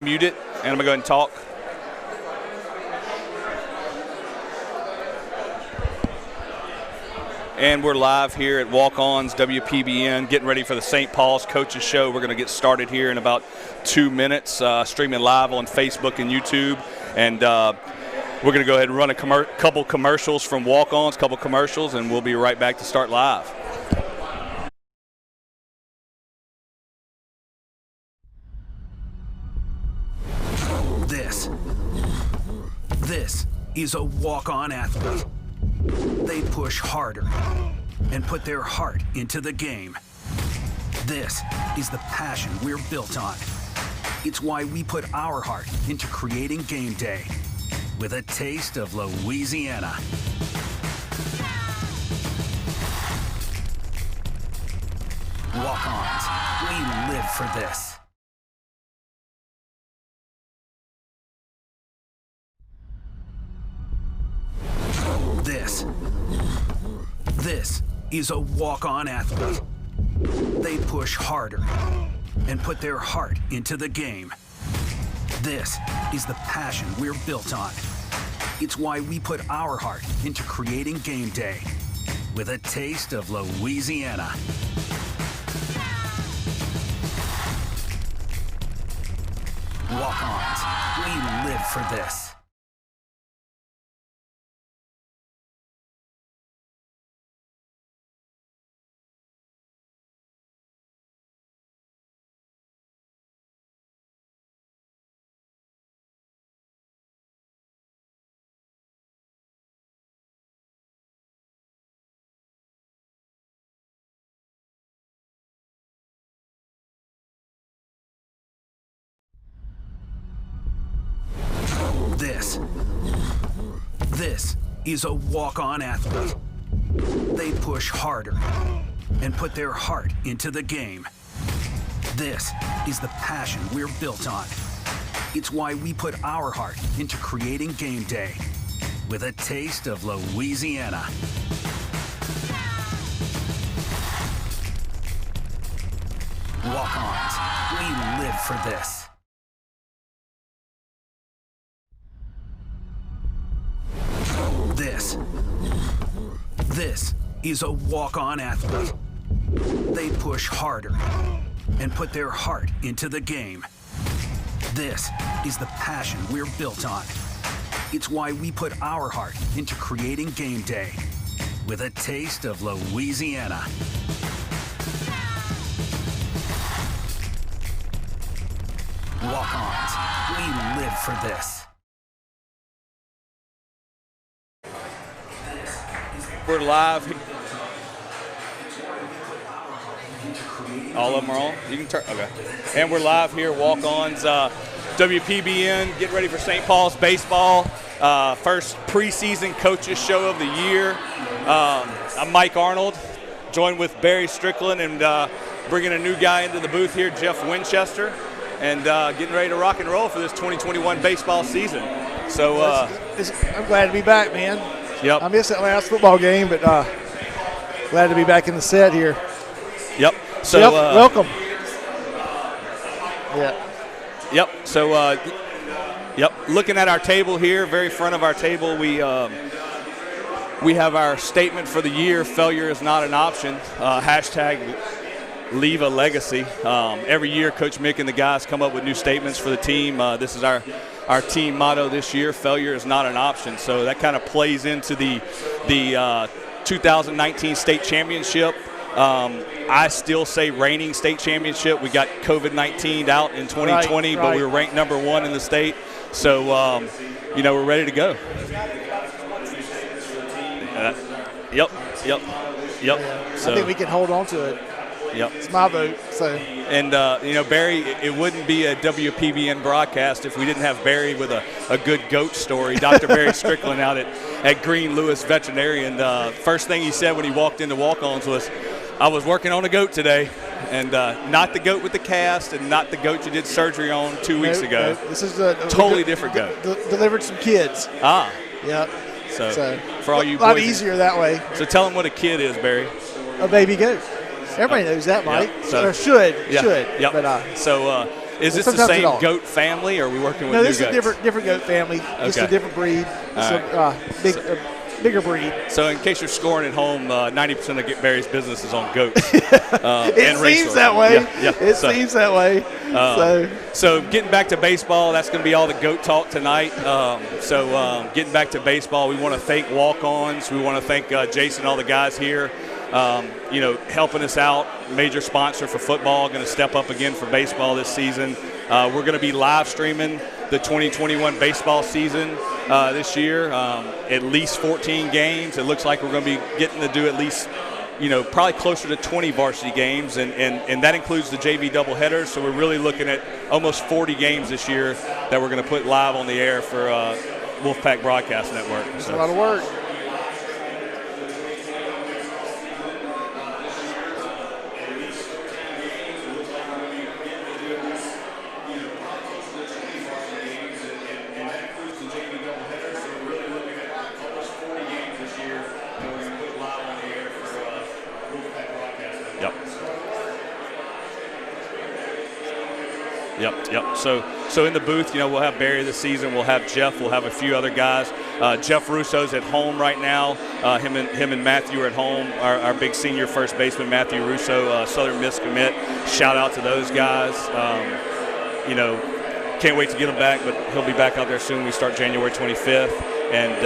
Mute it, and I'm going to go ahead and talk. And we're live here at Walk-Ons WPBN, getting ready for the St. Paul's Coaches Show. We're going to get started here in about 2 minutes, streaming live on Facebook and YouTube. And we're going to go ahead and run a couple commercials from Walk-Ons, and we'll be right back to start live. This is a walk-on athlete. They push harder and put their heart into the game. This is the passion we're built on. It's why we put our heart into creating game day with a taste of Louisiana. Walk-ons, we live for this. This is a walk-on athlete. They push harder and put their heart into the game. This is the passion we're built on. It's why we put our heart into creating game day with a taste of Louisiana. Walk-ons, we live for this. This is a walk-on athlete. They push harder and put their heart into the game. This is the passion we're built on. It's why we put our heart into creating game day with a taste of Louisiana. Walk-ons, we live for this. This is a walk-on athlete. They push harder and put their heart into the game. This is the passion we're built on. It's why we put our heart into creating game day with a taste of Louisiana. Walk-ons, we live for this. We're live. All of them are on? You can turn. Okay. And we're live here, Walk-Ons, WPBN, getting ready for St. Paul's baseball. First preseason coaches show of the year. I'm Mike Arnold, joined with Barry Strickland, and bringing a new guy into the booth here, Jeff Winchester, and getting ready to rock and roll for this 2021 baseball season. So I'm glad to be back, man. Yep. I missed that last football game, but glad to be back in the set here. Yep. So welcome. Yeah. Yep. So looking at our table here, very front of our table, we have our statement for the year: failure is not an option. Hashtag leave a legacy. Every year, Coach Mick and the guys come up with new statements for the team. This is our team motto this year: failure is not an option. So that kind of plays into the 2019 state championship. I still say reigning state championship. We got COVID-19 out in 2020, but we were ranked number 1 in the state. So, we're ready to go. Yep. I think we can hold on to it. Yep. It's my vote. So. And, Barry, it wouldn't be a WPBN broadcast if we didn't have Barry with a good goat story. Dr. Barry Strickland out at Green Lewis Veterinarian. First thing he said when he walked into Walk-Ons was, I was working on a goat today. And not the goat with the cast and not the goat you did surgery on 2 weeks ago. No, this is a totally different goat. Delivered some kids. Ah. Yep. So for all you boys. A lot easier that way. So tell them what a kid is, Barry. A baby goat. Everybody knows that, Mike. Yep. So, or should. Yeah. Should. Yep. But, so Is this the same goat family, or are we working with new goats? No, this is a different goat family. It's a different breed. It's a bigger breed. So in case you're scoring at home, 90% of Barry's business is on goats. It seems that way. It seems that way. So getting back to baseball, that's going to be all the goat talk tonight. Getting back to baseball, we want to thank walk-ons. We want to thank Jason and all the guys here, helping us out. Major sponsor for football, going to step up again for baseball this season. We're going to be live streaming the 2021 baseball season this year, at least 14 games. It looks like we're going to be getting to do at least, probably closer to 20 varsity games, and that includes the JV doubleheaders. So we're really looking at almost 40 games this year that we're going to put live on the air for Wolfpack Broadcast Network. It's a lot of work. Yep. So in the booth, we'll have Barry this season. We'll have Jeff. We'll have a few other guys. Jeff Russo's at home right now. Him and Matthew are at home. Our big senior first baseman, Matthew Russo, Southern Miss commit. Shout out to those guys. Can't wait to get him back, but he'll be back out there soon. We start January 25th, and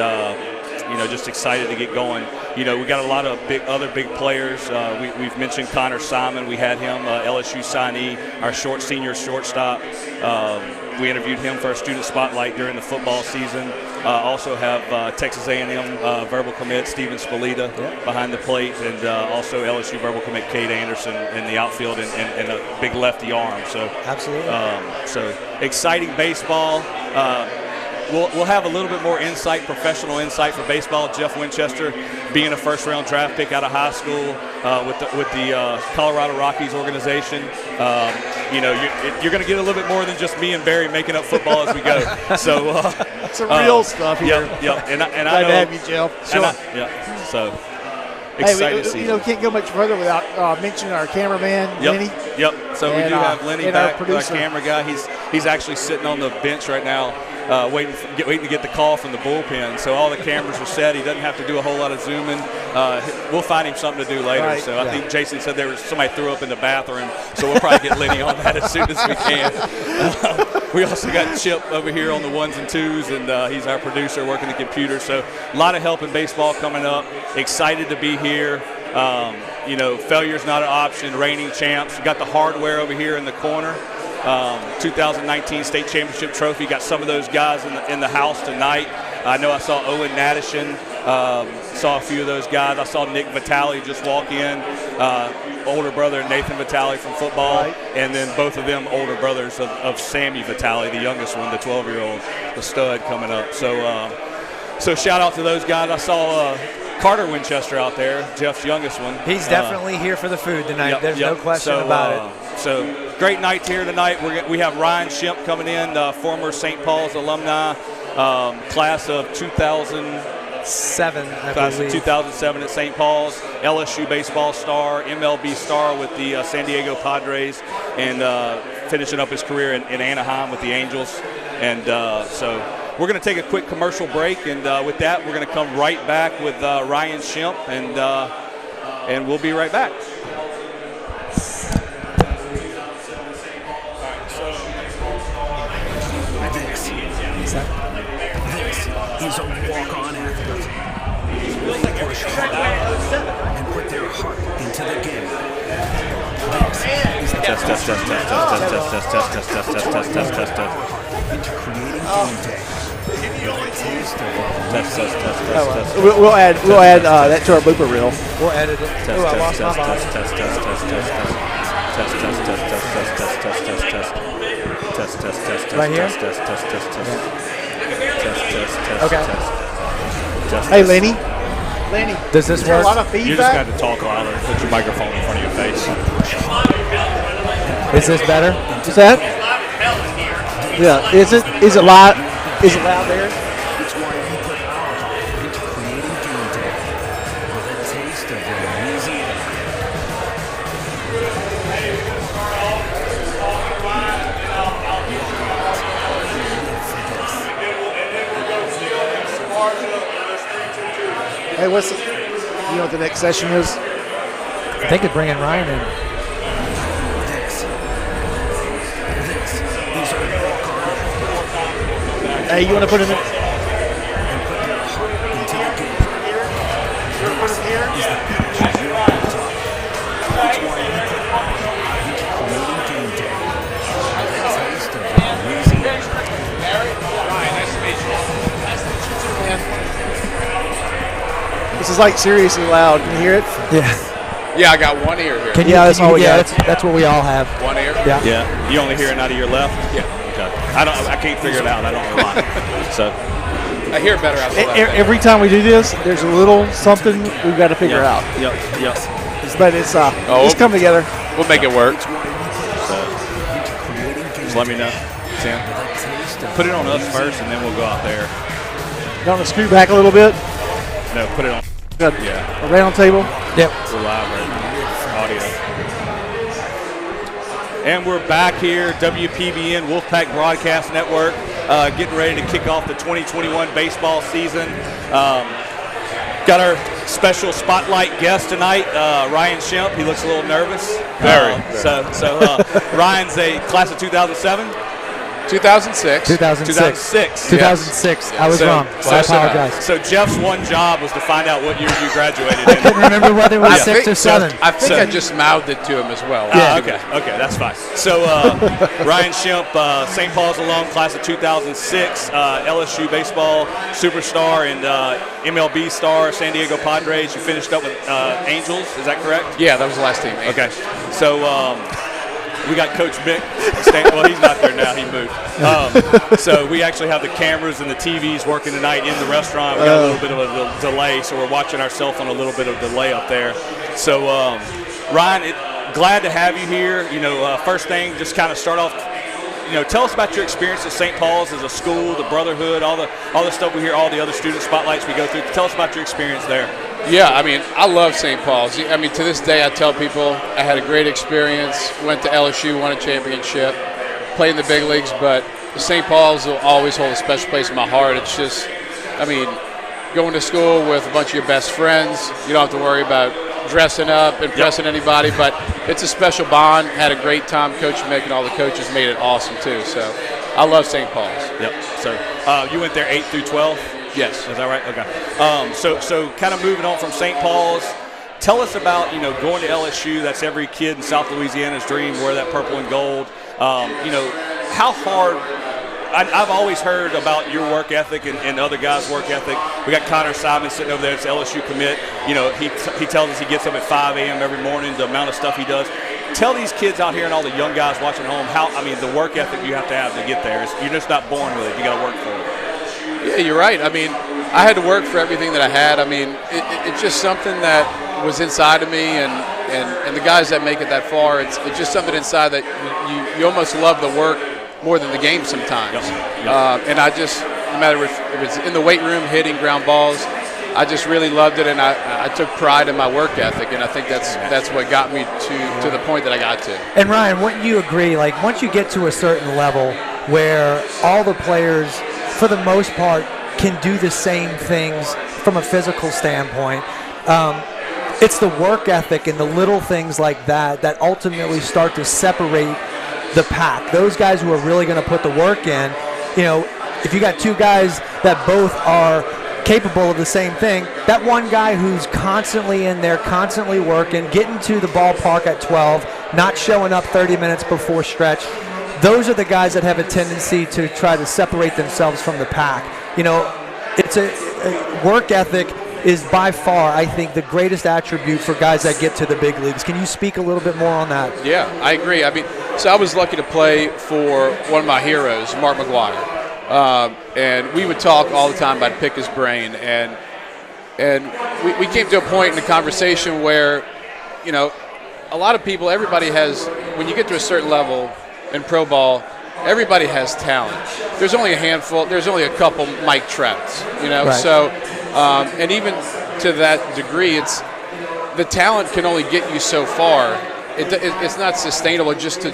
just excited to get going. We got a lot of other big players. We've mentioned Connor Simon. We had him, LSU signee, our senior shortstop. We interviewed him for our student spotlight during the football season. Also have Texas A&M verbal commit Steven Spalita behind the plate, and also LSU verbal commit Cade Anderson in the outfield and a big lefty arm. So absolutely. So exciting baseball. We'll have a little bit more professional insight for baseball. Jeff Winchester, being a first-round draft pick out of high school with the Colorado Rockies organization, you're going to get a little bit more than just me and Barry making up football as we go. So some real stuff here. Yep. And glad I know, to have you, Jeff. Sure. So excited to see you. Can't go much further without mentioning our cameraman, Lenny. Yep. So we do have Lenny back, our camera guy. He's actually sitting on the bench right now. Waiting to get the call from the bullpen. So all the cameras are set. He doesn't have to do a whole lot of zooming. We'll find him something to do later. Right. So I think Jason said somebody threw up in the bathroom. So we'll probably get Lenny on that as soon as we can. We also got Chip over here on the ones and twos, and he's our producer working the computer. So a lot of help in baseball coming up. Excited to be here. Failure's not an option. Reigning champs. We got the hardware over here in the corner. 2019 state championship trophy. Got some of those guys in the house tonight. I know I saw Owen Nadishin, saw a few of those guys. I saw Nick Vitale just walk in, older brother Nathan Vitale from football, and then both of them older brothers of Sammy Vitale, the youngest one, the 12-year-old, the stud coming up. So shout out to those guys. I saw Carter Winchester out there, Jeff's youngest one. He's definitely here for the food tonight. There's no question about it. So great night here tonight. We have Ryan Shemp coming in, former St. Paul's alumni, class of 2007. Class of 2007 at St. Paul's, LSU baseball star, MLB star with the San Diego Padres, and finishing up his career in Anaheim with the Angels. And so we're going to take a quick commercial break, and with that, we're going to come right back with Ryan Shemp, and we'll be right back. This is a walk-on athlete. They push hard and put their heart into the game. Into creating game day. We'll add that to our blooper reel. We'll edit it. I lost my body. Right here? Okay. Hey, Lenny. Does this work? A lot of feedback. You just got to talk louder. Put your microphone in front of your face. Is this better? Is that? Yeah. Is it loud? Is it loud there? It's why you put our heart into creating game day with a taste of Louisiana. Hey, you know what the next session is? I think it's bringing Ryan in. Hey, you want to put him in? This is like seriously loud. Can you hear it? Yeah. Yeah, I got one ear here. That's all we got. That's what we all have. One ear? Yeah. Yeah. You only hear it out of your left? Yeah. Okay. I can't figure it out. I don't know why. So. I hear better out the left. Every time we do this, there's a little something we've got to figure out. Yep. But it's come together. We'll make it work. So, just let me know, Sam. Put it on us first, and then we'll go out there. You want to scoot back a little bit? No, put it on. Good. Yeah. A round table. Yep. We're live right now. Audio. And we're back here, WPBN Wolfpack Broadcast Network, getting ready to kick off the 2021 baseball season. Got our special spotlight guest tonight, Ryan Shemp. He looks a little nervous. Very. So Ryan's a class of 2007. 2006. 2006. 2006. I was wrong. So I apologize. So Jeff's one job was to find out what year you graduated I in. couldn't remember whether it was 6 or 7. I think I just mouthed it to him as well. Yeah. Okay, that's fine. So Ryan Shemp, St. Paul's alum, class of 2006, LSU baseball superstar and MLB star, San Diego Padres. You finished up with Angels, is that correct? Yeah, that was the last team. Okay. So we got Coach Mick. Well, he's not there now. He moved. So we actually have the cameras and the TVs working tonight in the restaurant. We got a little bit of a delay, so we're watching ourselves on a little bit of delay up there. So, Ryan, glad to have you here. You know, first thing, just kind of start off. You know, tell us about your experience at St. Paul's as a school, the brotherhood, all the stuff we hear, all the other student spotlights we go through. Tell us about your experience there. Yeah, I mean, I love St. Paul's. I mean, to this day, I tell people I had a great experience, went to LSU, won a championship, played in the big leagues, but St. Paul's will always hold a special place in my heart. It's just, I mean, going to school with a bunch of your best friends, you don't have to worry about dressing up, impressing anybody, but it's a special bond. Had a great time. Coach Mick and all the coaches made it awesome, too. So I love St. Paul's. Yep. So you went there 8 through 12? Yes. Is that right? Okay. So kind of moving on from St. Paul's, tell us about, you know, going to LSU. That's every kid in South Louisiana's dream, wear that purple and gold. You know, how hard – I've always heard about your work ethic and other guys' work ethic. We got Connor Simon sitting over there. It's LSU commit. You know, he tells us he gets up at 5 a.m. every morning, the amount of stuff he does. Tell these kids out here and all the young guys watching at home the work ethic you have to get there. You're just not born with it. You got to work for it. Yeah, you're right. I mean, I had to work for everything that I had. I mean, it's just something that was inside of me, and the guys that make it that far, it's just something inside that you almost love the work more than the game sometimes. Yep. And I just, no matter if it's in the weight room, hitting ground balls, I just really loved it, and I took pride in my work ethic, and I think that's what got me to the point that I got to. And Ryan, wouldn't you agree, like once you get to a certain level where all the players, for the most part, can do the same things from a physical standpoint, it's the work ethic and the little things like that ultimately start to separate the pack. Those guys who are really going to put the work in, you know, if you got two guys that both are capable of the same thing, that one guy who's constantly in there, constantly working, getting to the ballpark at 12, not showing up 30 minutes before stretch, those are the guys that have a tendency to try to separate themselves from the pack. You know, it's a work ethic is by far, I think, the greatest attribute for guys that get to the big leagues. Can you speak a little bit more on that? Yeah, I agree. I mean, so I was lucky to play for one of my heroes, Mark McGuire. And we would talk all the time. I'd pick his brain. And we came to a point in the conversation where, you know, a lot of people, everybody has, when you get to a certain level in pro ball, everybody has talent. There's only a handful, there's only a couple Mike Trouts, you know. Right. So, and even to that degree, it's the talent can only get you so far. It's not sustainable just to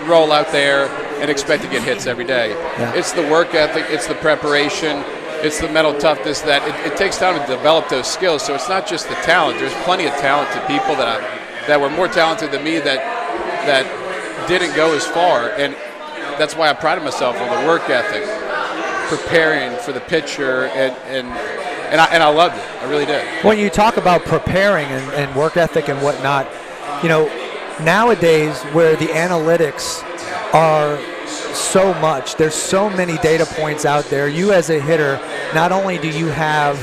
roll out there and expect to get hits every day. Yeah. It's the work ethic, it's the preparation, It's the mental toughness that it takes time to develop those skills. So it's not just the talent. There's plenty of talented people that were more talented than me that didn't go as far. And that's why I prided myself on the work ethic, preparing for the pitcher, and I loved it. I really did. When you talk about preparing and work ethic and whatnot, nowadays where the analytics are so much, there's so many data points out there. You as a hitter, not only do you have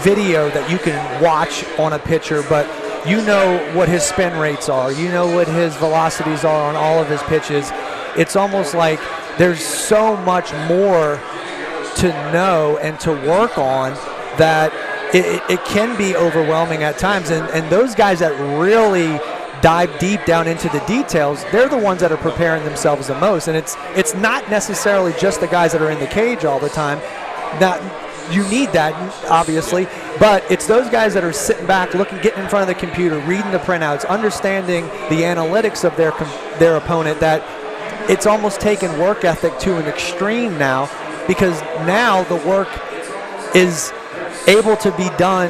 video that you can watch on a pitcher, but you know what his spin rates are. You know what his velocities are on all of his pitches. It's almost like there's so much more to know and to work on that it can be overwhelming at times. And those guys that really dive deep down into the details, they're the ones that are preparing themselves the most. And it's not necessarily just the guys that are in the cage all the time. Now, you need that, obviously, but it's those guys that are sitting back, getting in front of the computer, reading the printouts, understanding the analytics of their opponent, that it's almost taken work ethic to an extreme now, because now the work is able to be done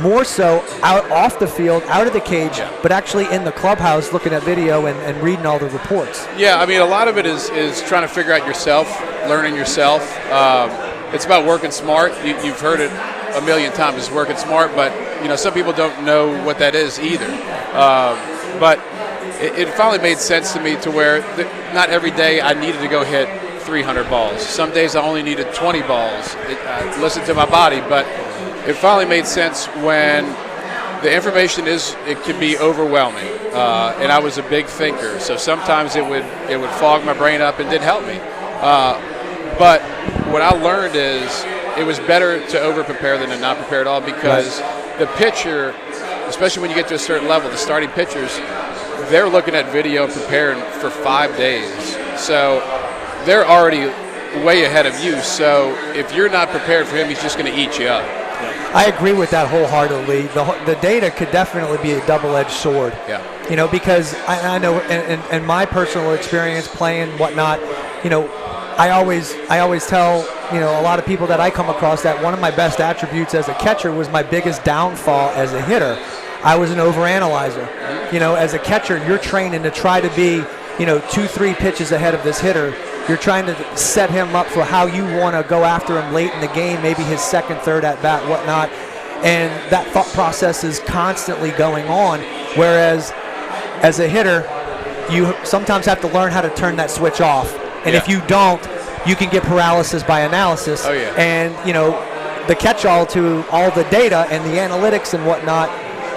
more so off the field, out of the cage, but actually in the clubhouse looking at video and reading all the reports. Yeah, I mean, a lot of it is trying to figure out yourself, learning yourself. It's about working smart. You've heard it a million times, it's working smart, but some people don't know what that is either. But it finally made sense to me to where not every day I needed to go hit 300 balls. Some days I only needed 20 balls. I listened to my body, but it finally made sense when the information it can be overwhelming, and I was a big thinker, so sometimes it would fog my brain up and didn't help me. But what I learned is it was better to over-prepare than to not prepare at all, because the pitcher, especially when you get to a certain level, the starting pitchers, they're looking at video and preparing for 5 days. So they're already way ahead of you. So if you're not prepared for him, he's just going to eat you up. I agree with that wholeheartedly. The data could definitely be a double-edged sword. Yeah. Because I know in my personal experience playing whatnot, I always tell a lot of people that I come across that one of my best attributes as a catcher was my biggest downfall as a hitter. I was an overanalyzer. As a catcher, you're training to try to be 2-3 pitches ahead of this hitter. You're trying to set him up for how you want to go after him late in the game, maybe his second, third at bat, whatnot. And that thought process is constantly going on. Whereas as a hitter, you sometimes have to learn how to turn that switch off. And if you don't, you can get paralysis by analysis. Oh, yeah. And, the catch-all to all the data and the analytics and whatnot,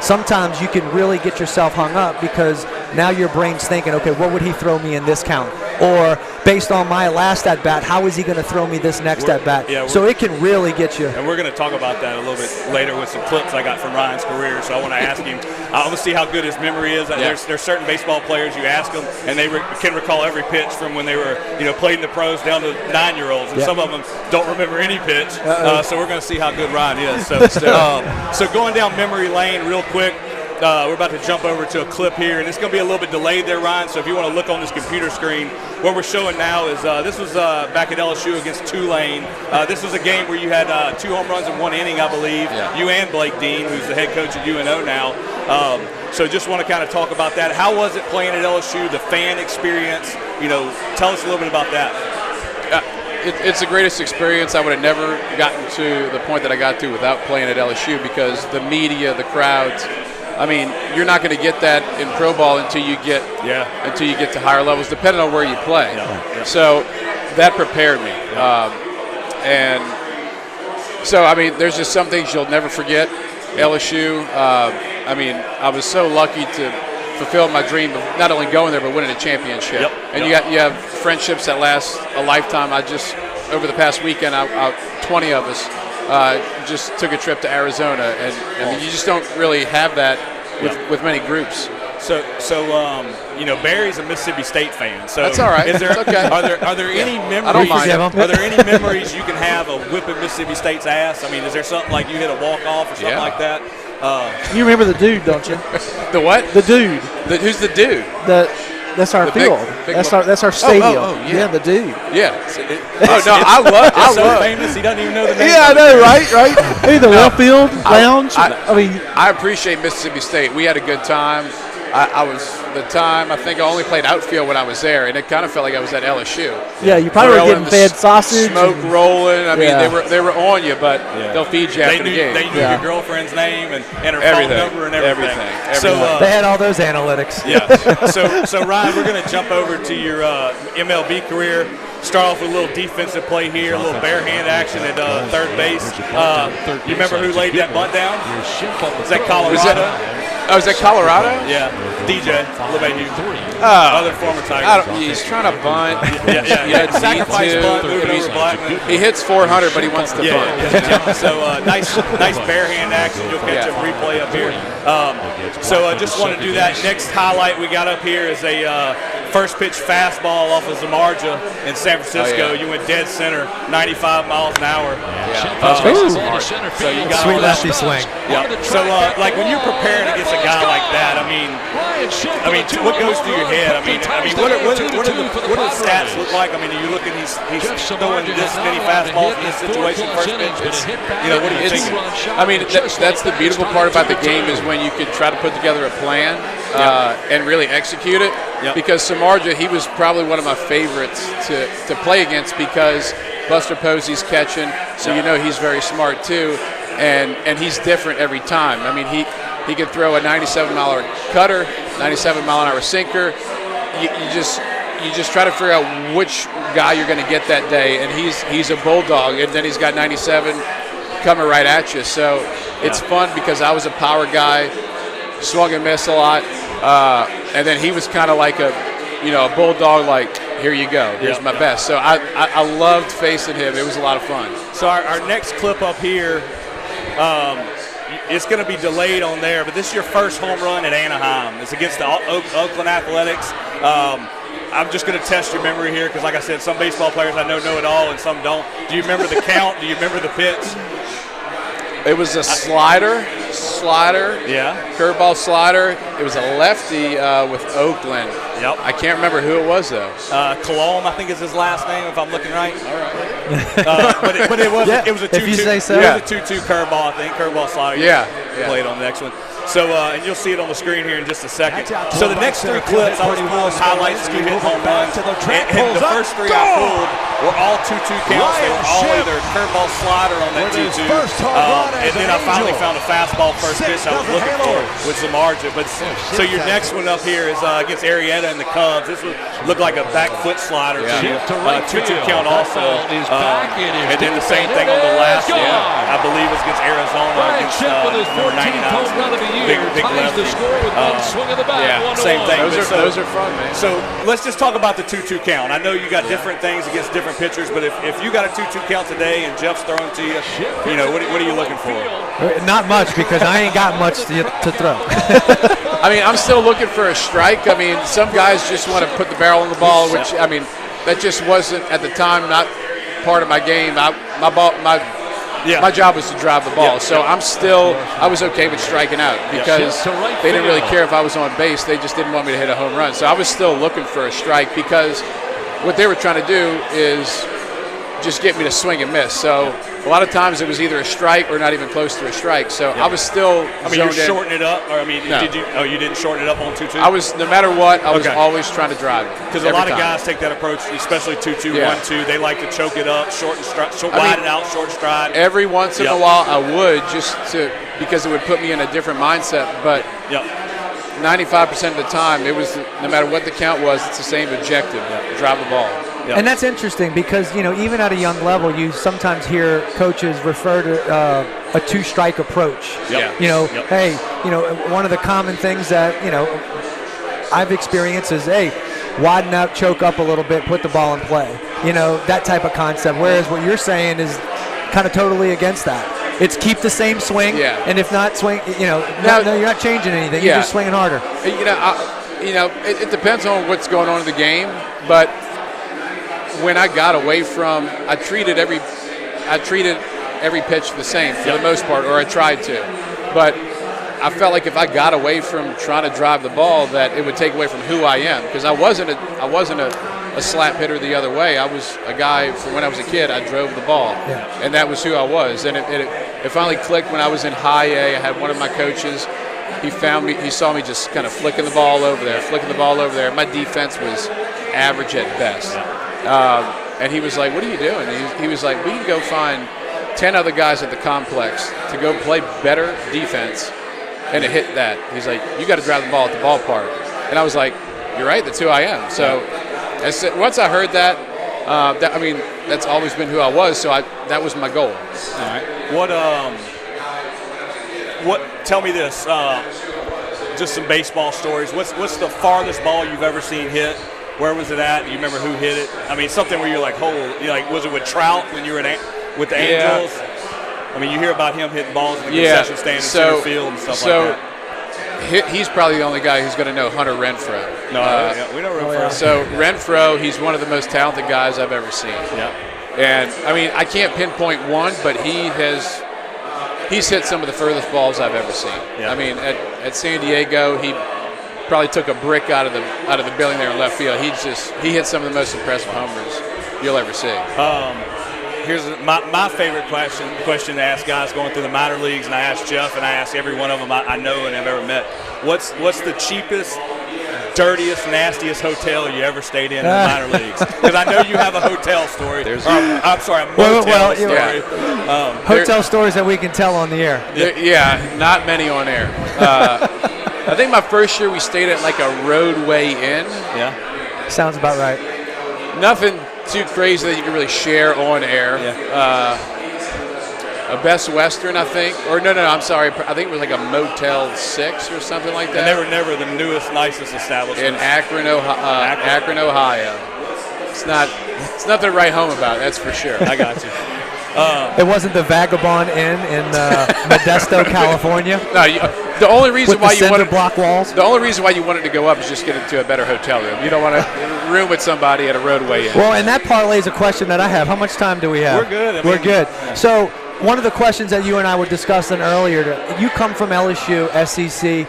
sometimes you can really get yourself hung up, because now your brain's thinking, okay, what would he throw me in this count? Or based on my last at-bat, how is he going to throw me this next at-bat? So it can really get you. And we're going to talk about that a little bit later with some clips I got from Ryan's career. So I want to ask him, I want to see how good his memory is. There's certain baseball players you ask them, and they can recall every pitch from when they were, played in the pros down to 9-year-olds. And some of them don't remember any pitch. So we're going to see how good Ryan is. So going down memory lane real quick. We're about to jump over to a clip here, and it's going to be a little bit delayed there, Ryan. So if you want to look on this computer screen, what we're showing now is this was back at LSU against Tulane. This was a game where you had 2 home runs in 1 inning, I believe. Yeah. You and Blake Dean, who's the head coach at UNO now. So just want to kind of talk about that. How was it playing at LSU, the fan experience? Tell us a little bit about that. It's the greatest experience. I would have never gotten to the point that I got to without playing at LSU, because the media, the crowds, I mean, you're not going to get that in pro ball until you get to higher levels, depending on where you play. So that prepared me, and so I mean, there's just some things you'll never forget. LSU. I mean, I was so lucky to fulfill my dream of not only going there but winning a championship. And you have friendships that last a lifetime. Over the past weekend, 20 of us. Just took a trip to Arizona, and I mean, you just don't really have that with many groups. So Barry's a Mississippi State fan. So that's all right. Is there, it's okay. Are there any memories? I don't mind. Are there any memories you can have of whipping Mississippi State's ass? I mean, is there something like you hit a walk-off or something like that? You remember the dude, don't you? The what? The dude. Who's the dude? That's our The field. big That's our stadium. yeah. The dude. Yeah. I love so famous he doesn't even know the name. Yeah, I know, right? Hey, the left field lounge. I appreciate Mississippi State. We had a good time. I think I only played outfield when I was there, and it kind of felt like I was at LSU. Yeah, you probably were getting fed sausage. Smoke rolling. I mean, they were on you, but they'll feed you after the game. They knew your girlfriend's name and her phone number and everything. So they had all those analytics. Yeah. So Ryan, we're going to jump over to your MLB career. Start off with a little defensive play here, a little bare hand action at third base. You remember who laid that bunt down? Was that Colorado? Is that Colorado? Yeah. DJ LeMahieu. Other former Tiger. He's trying to bunt. Yeah. Sacrifice bunt, moving over Blackman. He hits 400, but he wants to bunt. Yeah. So nice bare hand action. You'll catch a replay up here. So just want to do that. Next highlight we got up here is a first pitch fastball off of Zamarja in San Francisco. You went dead center, 95 miles an hour. So you got sweet lefty swing. Yeah. So like when you're preparing against a guy like that, I mean, what goes through your head? I mean, what do the stats look like? I mean, are you looking? He's throwing this many fastballs in this situation, first pitch. What do you think? I mean, that's the beautiful part about the game is when you could try to put together a plan and really execute it. Yep. Because Samardzija, he was probably one of my favorites to play against because Buster Posey's catching, so he's very smart too, and he's different every time. I mean, he could throw a 97-mile-an-hour cutter, 97-mile-an-hour sinker. You just try to figure out which guy you're going to get that day, and he's a bulldog, and then he's got 97 coming right at you. So it's fun because I was a power guy, swung and missed a lot, and then he was kind of like a bulldog, like, here you go, here's my best. So I loved facing him. It was a lot of fun. So our next clip up here, it's going to be delayed on there, but this is your first home run at Anaheim. It's against the Oakland Athletics. I'm just going to test your memory here because, like I said, some baseball players I know it all and some don't. Do you remember the count? Do you remember the pitch? It was a slider, curveball slider. It was a lefty with Oakland. Yep. I can't remember who it was though. Colomb, I think is his last name, if I'm looking right. All right. But it was it was a 2-2. If you say so. It was a 2-2 curveball, I think. Curveball slider. Yeah. Played on the next one. So, and you'll see it on the screen here in just a second. So the next three clips, I was pulling highlights of you hitting home runs. And the first three I pulled were all 2-2 counts. They were all either curveball slider on that 2-2. And then I finally found a fastball first pitch I was looking for with Zamardzija. But so your next one up here is against Arrieta and the Cubs. This would look like a back foot slider to you. 2-2 count also. And then the same thing on the last one, I believe, was against Arizona against number 99. Big lefty. Same thing. Those are fun, man. So let's just talk about the 2-2 count. I know you got different things against different pitchers, but if you got a 2-2 count today and Jeff's throwing to you, what are you looking for? Not much because I ain't got much to throw. I mean, I'm still looking for a strike. I mean, some guys just want to put the barrel on the ball, which I mean, that just wasn't at the time not part of my game. My job was to drive the ball, so I was okay with striking out because they didn't really care if I was on base. They just didn't want me to hit a home run. So I was still looking for a strike because what they were trying to do is just get me to swing and miss. So a lot of times it was either a strike or not even close to a strike. So I was still you're shorting it up? Or no. You didn't shorten it up on 2-2? I was, no matter what, I was always trying to drive it. Because a lot of guys take that approach, especially 2-2, 1-2. They like to choke it up, widen it out, short stride. Every once in a while I would because it would put me in a different mindset. But 95% of the time, it was, no matter what the count was, it's the same objective, drive the ball. Yep. And that's interesting because, even at a young level, you sometimes hear coaches refer to a two-strike approach. Hey, one of the common things that, I've experienced is, hey, widen out, choke up a little bit, put the ball in play. That type of concept. Whereas what you're saying is kind of totally against that. It's keep the same swing, and if not swing, no, you're not changing anything. You're just swinging harder. It depends on what's going on in the game, but when I got away from, I treated every pitch the same for the most part, or I tried to. But I felt like if I got away from trying to drive the ball, that it would take away from who I am, because I wasn't a slap hitter the other way. I was a guy from when I was a kid. I drove the ball, and that was who I was. And it finally clicked when I was in high A. I had one of my coaches. He found me. He saw me just kind of flicking the ball over there. My defense was average at best. And he was like, "What are you doing?" He was like, "We can go find 10 other guys at the complex to go play better defense and to hit that." He's like, "You got to drive the ball at the ballpark." And I was like, "You're right. That's who I am." So once I heard that, that's always been who I was. So that was my goal. All right. Tell me this. Just some baseball stories. What's the farthest ball you've ever seen hit? Where was it at? Do you remember who hit it? I mean, something where you're like, was it with Trout when you were with the Angels? I mean, you hear about him hitting balls in the concession stand in center field and stuff like that. He's probably the only guy who's going to know Hunter Renfroe. We know Renfroe. So Renfroe, he's one of the most talented guys I've ever seen. Yeah. And I mean, I can't pinpoint one, but he's hit some of the furthest balls I've ever seen. Yeah. I mean, at San Diego, he probably took a brick out of the building there in left field. He hit some of the most impressive homers you'll ever see. Here's my favorite question to ask guys going through the minor leagues, and I ask Jeff, and I ask every one of them I know and have ever met. What's the cheapest, dirtiest, nastiest hotel you ever stayed in the minor leagues? Because I know you have a hotel story. I'm sorry, a motel story. Hotel stories that we can tell on the air. Not many on air. I think my first year we stayed at like a Roadway Inn. Yeah. Sounds about right. Nothing too crazy that you can really share on air. Yeah. A Best Western, I think. Or no, I'm sorry. I think it was like a Motel 6 or something like that. And they were never the newest, nicest establishment. In Akron, Ohio. It's nothing to write home about, that's for sure. I got you. It wasn't the Vagabond Inn in Modesto, California. No, the only reason why you wanted block walls. The only reason why you wanted to go up is just get into a better hotel room. You don't want to room with somebody at a Roadway Inn. Well, and that parlays a question that I have. How much time do we have? We're good. We're good. Yeah. So one of the questions that you and I were discussing earlier, you come from LSU, SEC.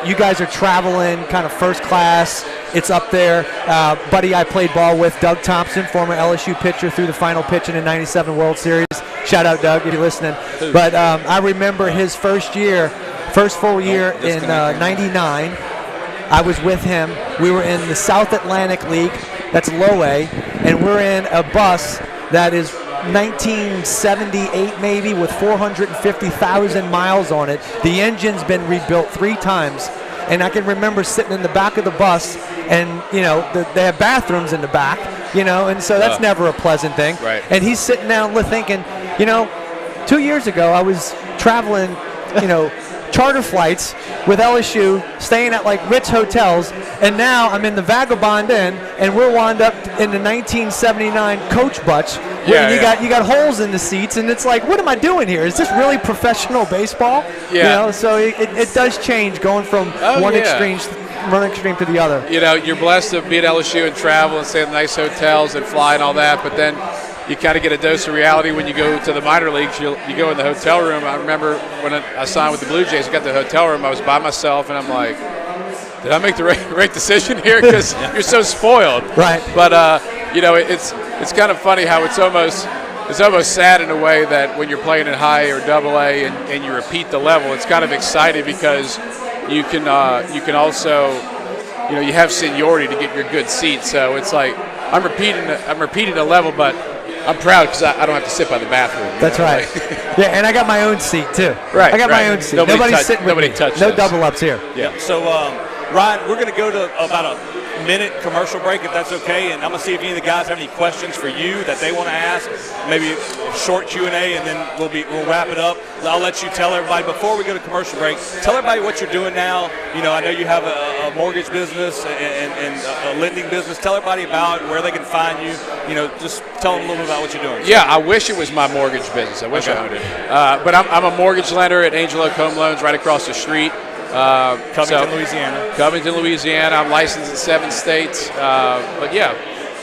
You guys are traveling kind of first class. It's up there. Buddy I played ball with, Doug Thompson, former LSU pitcher, threw the final pitch in the 97 World Series. Shout out, Doug, if you're listening. But I remember his first full year in 99. I was with him. We were in the South Atlantic League. That's low A. And we're in a bus that is 1978 maybe with 450,000 miles on it. The engine's been rebuilt 3 times. And I can remember sitting in the back of the bus, and they have bathrooms in the back, and so that's never a pleasant thing. Right. And he's sitting down thinking, 2 years ago I was traveling, charter flights with LSU, staying at like Ritz hotels, and now I'm in the Vagabond Inn, and we're wound up in the 1979 coach butch. You got holes in the seats, and it's like, what am I doing here? Is this really professional baseball? Yeah. So it does change going from one extreme to the other. You're blessed to be at LSU and travel and stay in nice hotels and fly and all that, but then you kind of get a dose of reality when you go to the minor leagues. You go in the hotel room. I remember when I signed with the Blue Jays, I got to the hotel room. I was by myself, and I'm like, did I make the right decision here? Because you're so spoiled. Right. But it's kind of funny how it's almost sad in a way that when you're playing in high or double A and you repeat the level, it's kind of exciting because you can also you have seniority to get your good seat. So it's like I'm repeating a level, but I'm proud because I don't have to sit by the bathroom. That's right. Yeah, and I got my own seat too. Right. I got my own seat. Nobody's sitting with me. No double ups here. Yeah. So Ryan, we're going to go to about a minute commercial break, if that's okay, and I'm going to see if any of the guys have any questions for you that they want to ask, maybe a short Q&A, and then we'll wrap it up. I'll let you tell everybody, before we go to commercial break, tell everybody what you're doing now. I know you have a mortgage business and a lending business. Tell everybody about where they can find you. Just tell them a little bit about what you're doing. Yeah, I wish it was my mortgage business. I wish I owned it. But I'm a mortgage lender at Angel Oak Home Loans right across the street. Covington, Louisiana. Covington, Louisiana. I'm licensed in 7 states. But yeah,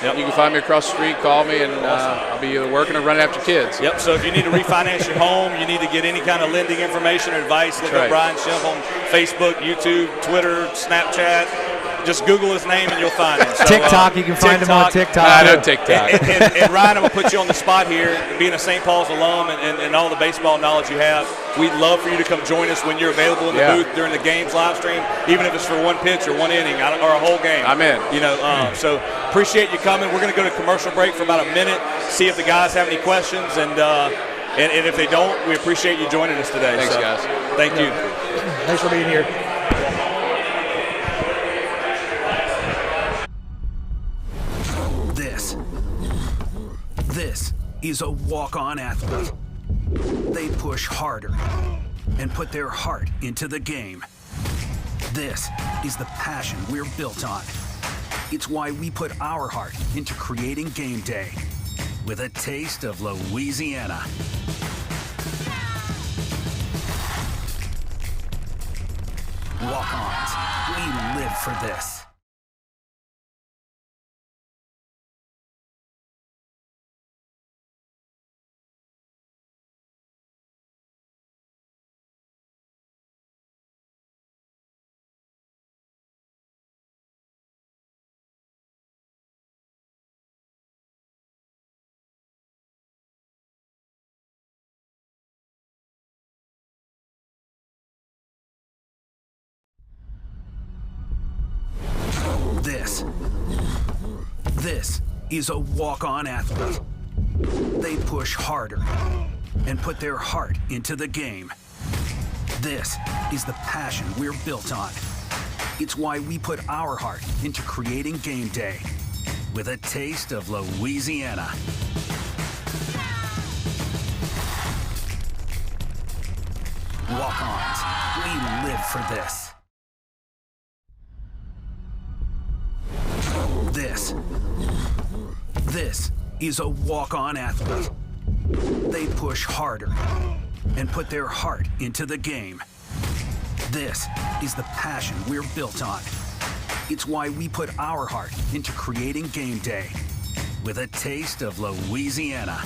Yep. You can find me across the street, call me, and I'll be either working or running after kids. Yep, so if you need to refinance your home, you need to get any kind of lending information or advice, look up Brian Schimpf on Facebook, YouTube, Twitter, Snapchat. Just Google his name and you'll find him. So, TikTok, you can find him on TikTok. I know TikTok. And Ryan, I'm going to put you on the spot here. Being a St. Paul's alum and all the baseball knowledge you have, we'd love for you to come join us when you're available in the booth during the games live stream, even if it's for one pitch or one inning or a whole game. I'm in. So appreciate you coming. We're going to go to commercial break for about a minute, see if the guys have any questions, and if they don't, we appreciate you joining us today. Thanks, guys. Thank you. Thanks for being here. This is a walk-on athlete. They push harder and put their heart into the game. This is the passion we're built on. It's why we put our heart into creating game day with a taste of Louisiana. Walk-ons, we live for this. This is a walk-on athlete. They push harder and put their heart into the game. This is the passion we're built on. It's why we put our heart into creating game day with a taste of Louisiana. Walk-ons, we live for this. This is a walk-on athlete. They push harder and put their heart into the game. This is the passion we're built on. It's why we put our heart into creating game day with a taste of Louisiana.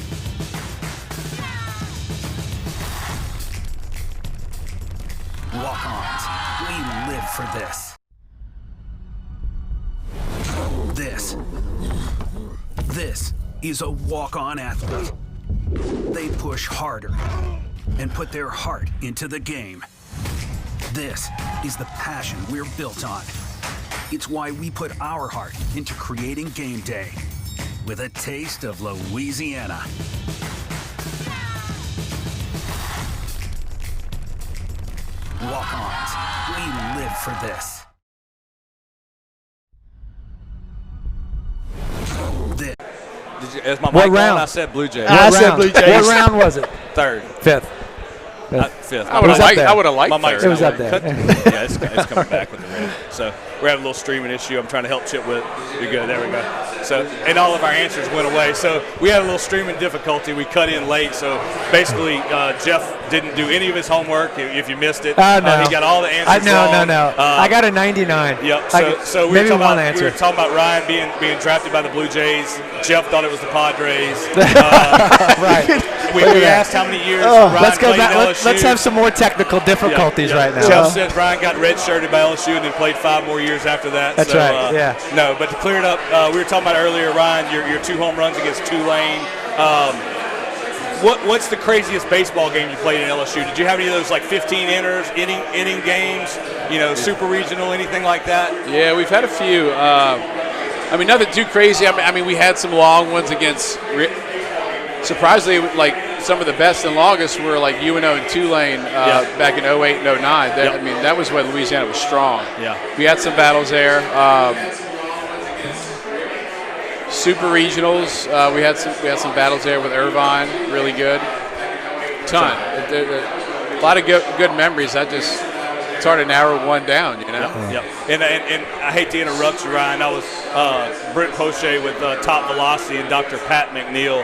Walk-ons, we live for this. This is a walk-on athlete. They push harder and put their heart into the game. This is the passion we're built on. It's why we put our heart into creating game day with a taste of Louisiana. Walk-ons, we live for this. As my mic on, I said Blue Jays. I said Blue Jays. What round was it? Third. Fifth. Fifth. I would have liked my mic's third. It was up there. Yeah, it's coming back with the red. So we're having a little streaming issue. I'm trying to help Chip with it. You're good. There we go. So, and all of our answers went away. So we had a little streaming difficulty. We cut in late. So basically, Jeff didn't do any of his homework. If you missed it, no. He got all the answers wrong. No. I got a 99. Yep. So we were talking about Ryan being drafted by the Blue Jays. Jeff thought it was the Padres. Right. We asked how many years Ryan let's go played back. at LSU. Let's have some more technical difficulties right now. Jeff said Ryan got redshirted by LSU and then played 5 more years after that. That's right. Yeah. No, but to clear it up, we were talking about earlier, Ryan, your 2 home runs against Tulane. What's the craziest baseball game you played in LSU? Did you have any of those like 15 inning games? Super regional, anything like that? Yeah, we've had a few. Nothing too crazy. We had some long ones against. Surprisingly, like some of the best and longest were like UNO and Tulane back in 08 and 09. That was when Louisiana was strong. Yeah. We had some battles there. Super regionals. We had some battles there with Irvine. Really good. Ton. A lot of good memories. It's hard to narrow one down, Yep. And I hate to interrupt you, Ryan. I was Brent Poche with Top Velocity and Dr. Pat McNeil.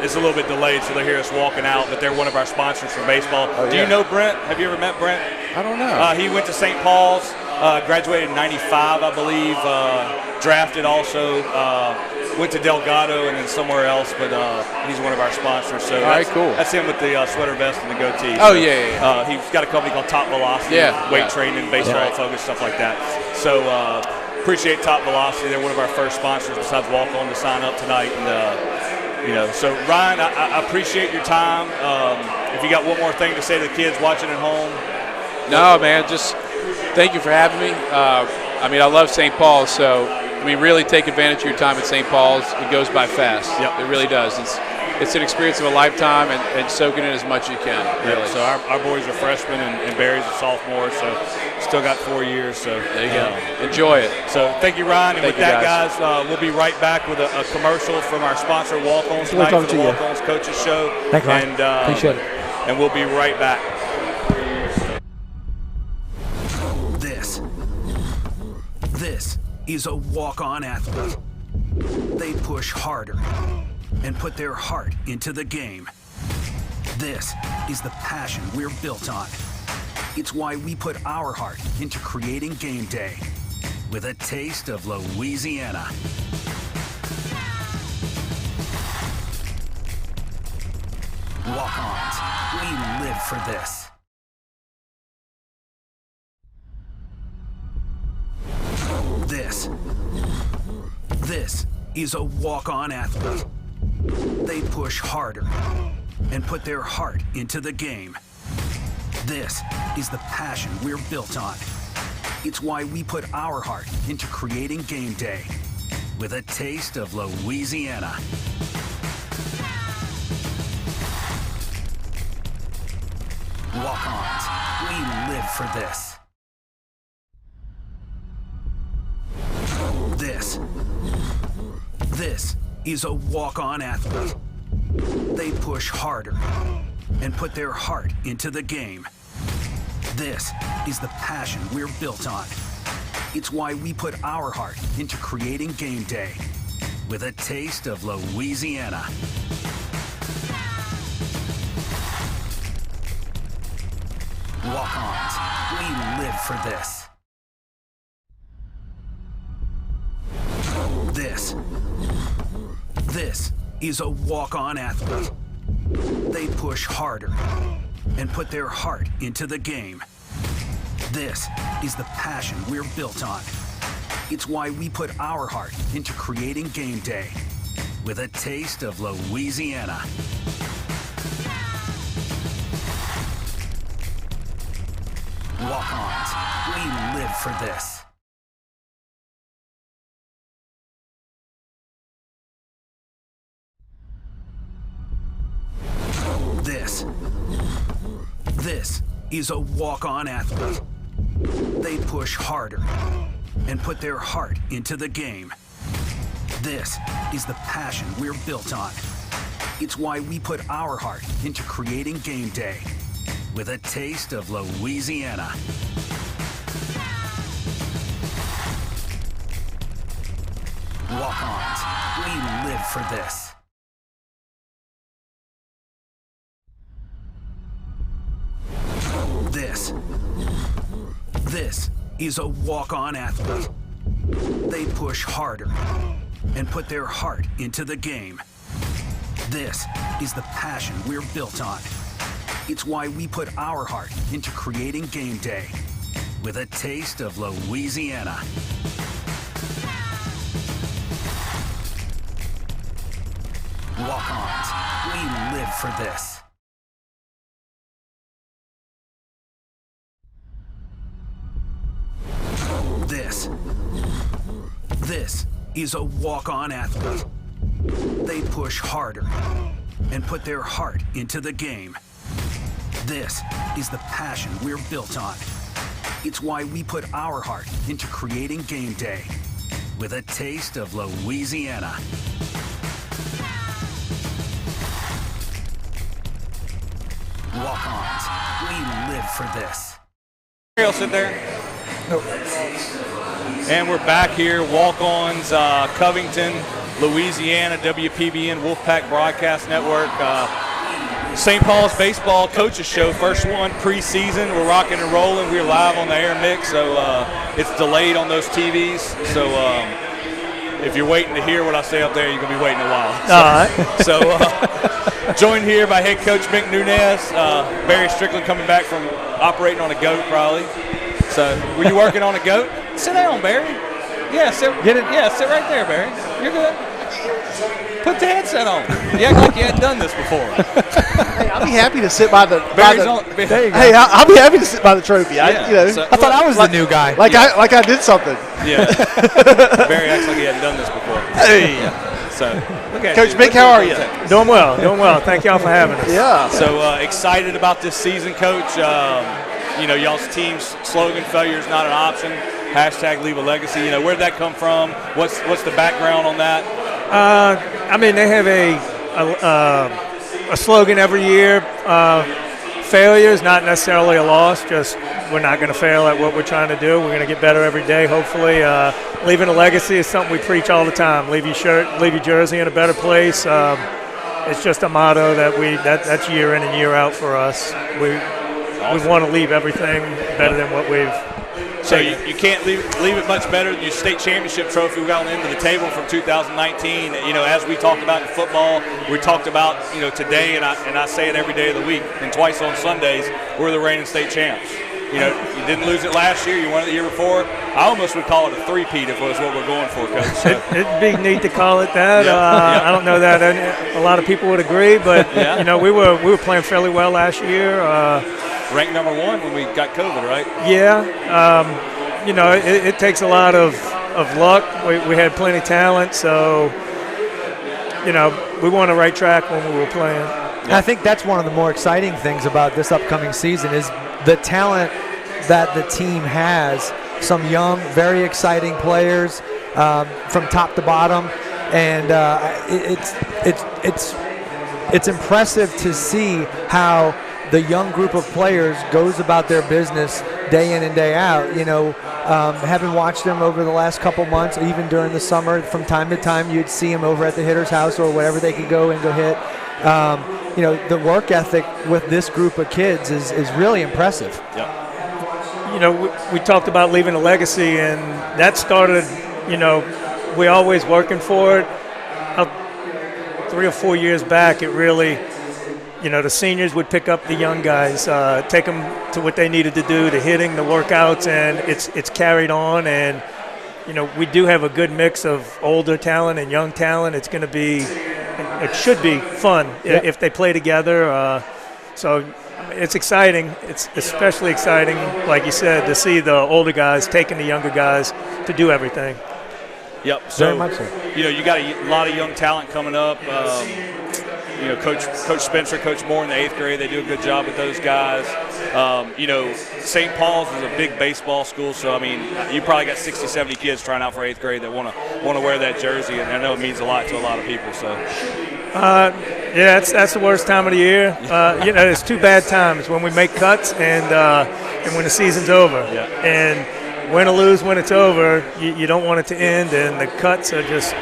It's a little bit delayed, so they hear us walking out, but they're one of our sponsors for baseball. Do you know Brent? Have you ever met Brent? I don't know. He went to St. Paul's, graduated in '95, I believe. Drafted also. Went to Delgado and then somewhere else, but he's one of our sponsors. So all right, cool. That's him with the sweater vest and the goatee. Oh, So, yeah. he's got a company called Top Velocity, weight training, baseball focus, stuff like that. So appreciate Top Velocity. They're one of our first sponsors besides Walk On to sign up tonight. And so Ryan, I appreciate your time. If you got one more thing to say to the kids watching at home. No, man, just thank you for having me. I love St. Paul's, so really take advantage of your time at St. Paul's. It goes by fast. Yep. It really does. It's an experience of a lifetime, and soak it in as much as you can. Really. So our boys are freshmen and Barry's a sophomore, so still got 4 years. So there you go. Enjoy it. So thank you, Ryan. And Thank with you, that, guys, we'll be right back with a commercial from our sponsor, Walk-Ons, tonight for the Walk-Ons Coaches Show. Thanks, Ryan. And, appreciate it. And we'll be right back. This is a walk-on athlete. They push harder and put their heart into the game. This is the passion we're built on. It's why we put our heart into creating game day with a taste of Louisiana. Walk-ons, we live for this. This is a walk-on athlete. They push harder and put their heart into the game. This is the passion we're built on. It's why we put our heart into creating game day with a taste of Louisiana. Walk-ons, we live for this. This is a walk-on athlete. They push harder and put their heart into the game. This is the passion we're built on. It's why we put our heart into creating game day with a taste of Louisiana. Walk-ons, we live for this. This is a walk-on athlete. They push harder and put their heart into the game. This is the passion we're built on. It's why we put our heart into creating game day with a taste of Louisiana. Walk-ons, we live for this. This is a walk-on athlete. They push harder and put their heart into the game. This is the passion we're built on. It's why we put our heart into creating game day with a taste of Louisiana. Walk-ons, we live for this. This is a walk-on athlete. They push harder and put their heart into the game. This is the passion we're built on. It's why we put our heart into creating game day with a taste of Louisiana. Walk-ons, we live for this. This is a walk-on athlete. They push harder and put their heart into the game. This is the passion we're built on. It's why we put our heart into creating game day with a taste of Louisiana. Walk-ons, we live for this. I'll sit there. Nope. And we're back here, Walk-Ons, Covington, Louisiana, WPBN, Wolfpack Broadcast Network. St. Paul's Baseball Coaches Show, first one preseason. We're rocking and rolling. We're live on the air, Mick, so it's delayed on those TVs. So if you're waiting to hear what I say up there, you're going to be waiting a while. So, All right. Joined here by head coach Mick Nunez. Barry Strickland coming back from operating on a goat probably. So were you working on a goat? Sit down, Barry. Yeah, sit right there, Barry. You're good. Put the headset on. You act like you hadn't done this before. Hey, I'll be happy to sit by the. There you go. Hey, I'll be happy to sit by the trophy. Yeah, I thought I was the new guy. I did something. Yeah. Barry acts like he hadn't done this before. Hey. Yeah. So, look at Coach you. Mick, how are you? Doing well. Thank y'all for having us. Yeah. So excited about this season, Coach. Y'all's team's slogan, failure is not an option. # leave a legacy. Where did that come from? What's the background on that? They have a slogan every year. Failure is not necessarily a loss, just we're not going to fail at what we're trying to do. We're going to get better every day, hopefully. Leaving a legacy is something we preach all the time. Leave your jersey in a better place. It's just a motto that's year in and year out for us. We want to leave everything better than what we've. So you can't leave it much better than your state championship trophy we got on the end of the table from 2019. As we talked about in football, we talked about today, and I say it every day of the week and twice on Sundays. We're the reigning state champs. You didn't lose it last year. You won it the year before. I almost would call it a three-peat if it was what we're going for, Coach. So. It'd be neat to call it that. Yep. I don't know that a lot of people would agree, but we were playing fairly well last year. Ranked number 1 when we got COVID, right? Yeah. It takes a lot of luck. We had plenty of talent, so we were on the right track when we were playing. And I think that's one of the more exciting things about this upcoming season is the talent that the team has. Some young, very exciting players from top to bottom, and it's impressive to see how the young group of players goes about their business day in and day out. Having watched them over the last couple months, even during the summer, from time to time, you'd see them over at the hitter's house or whatever they could go and go hit. The work ethic with this group of kids is really impressive. Yeah. We talked about leaving a legacy, and that started, we're always working for it. 3 or 4 years back, it really, the seniors would pick up the young guys, take them to what they needed to do, the hitting, the workouts, and it's carried on. And, we do have a good mix of older talent and young talent. It should be fun if they play together. So it's exciting. It's especially exciting, like you said, to see the older guys taking the younger guys to do everything. Yep. So, very much so. You got a lot of young talent coming up. Coach Spencer, Coach Moore in the 8th grade, they do a good job with those guys. St. Paul's is a big baseball school, so you probably got 60, 70 kids trying out for 8th grade that want to wear that jersey, and I know it means a lot to a lot of people. So. That's the worst time of the year. There's 2 bad times when we make cuts and when the season's over. Yeah. And win or lose when it's over, you don't want it to end, and the cuts are just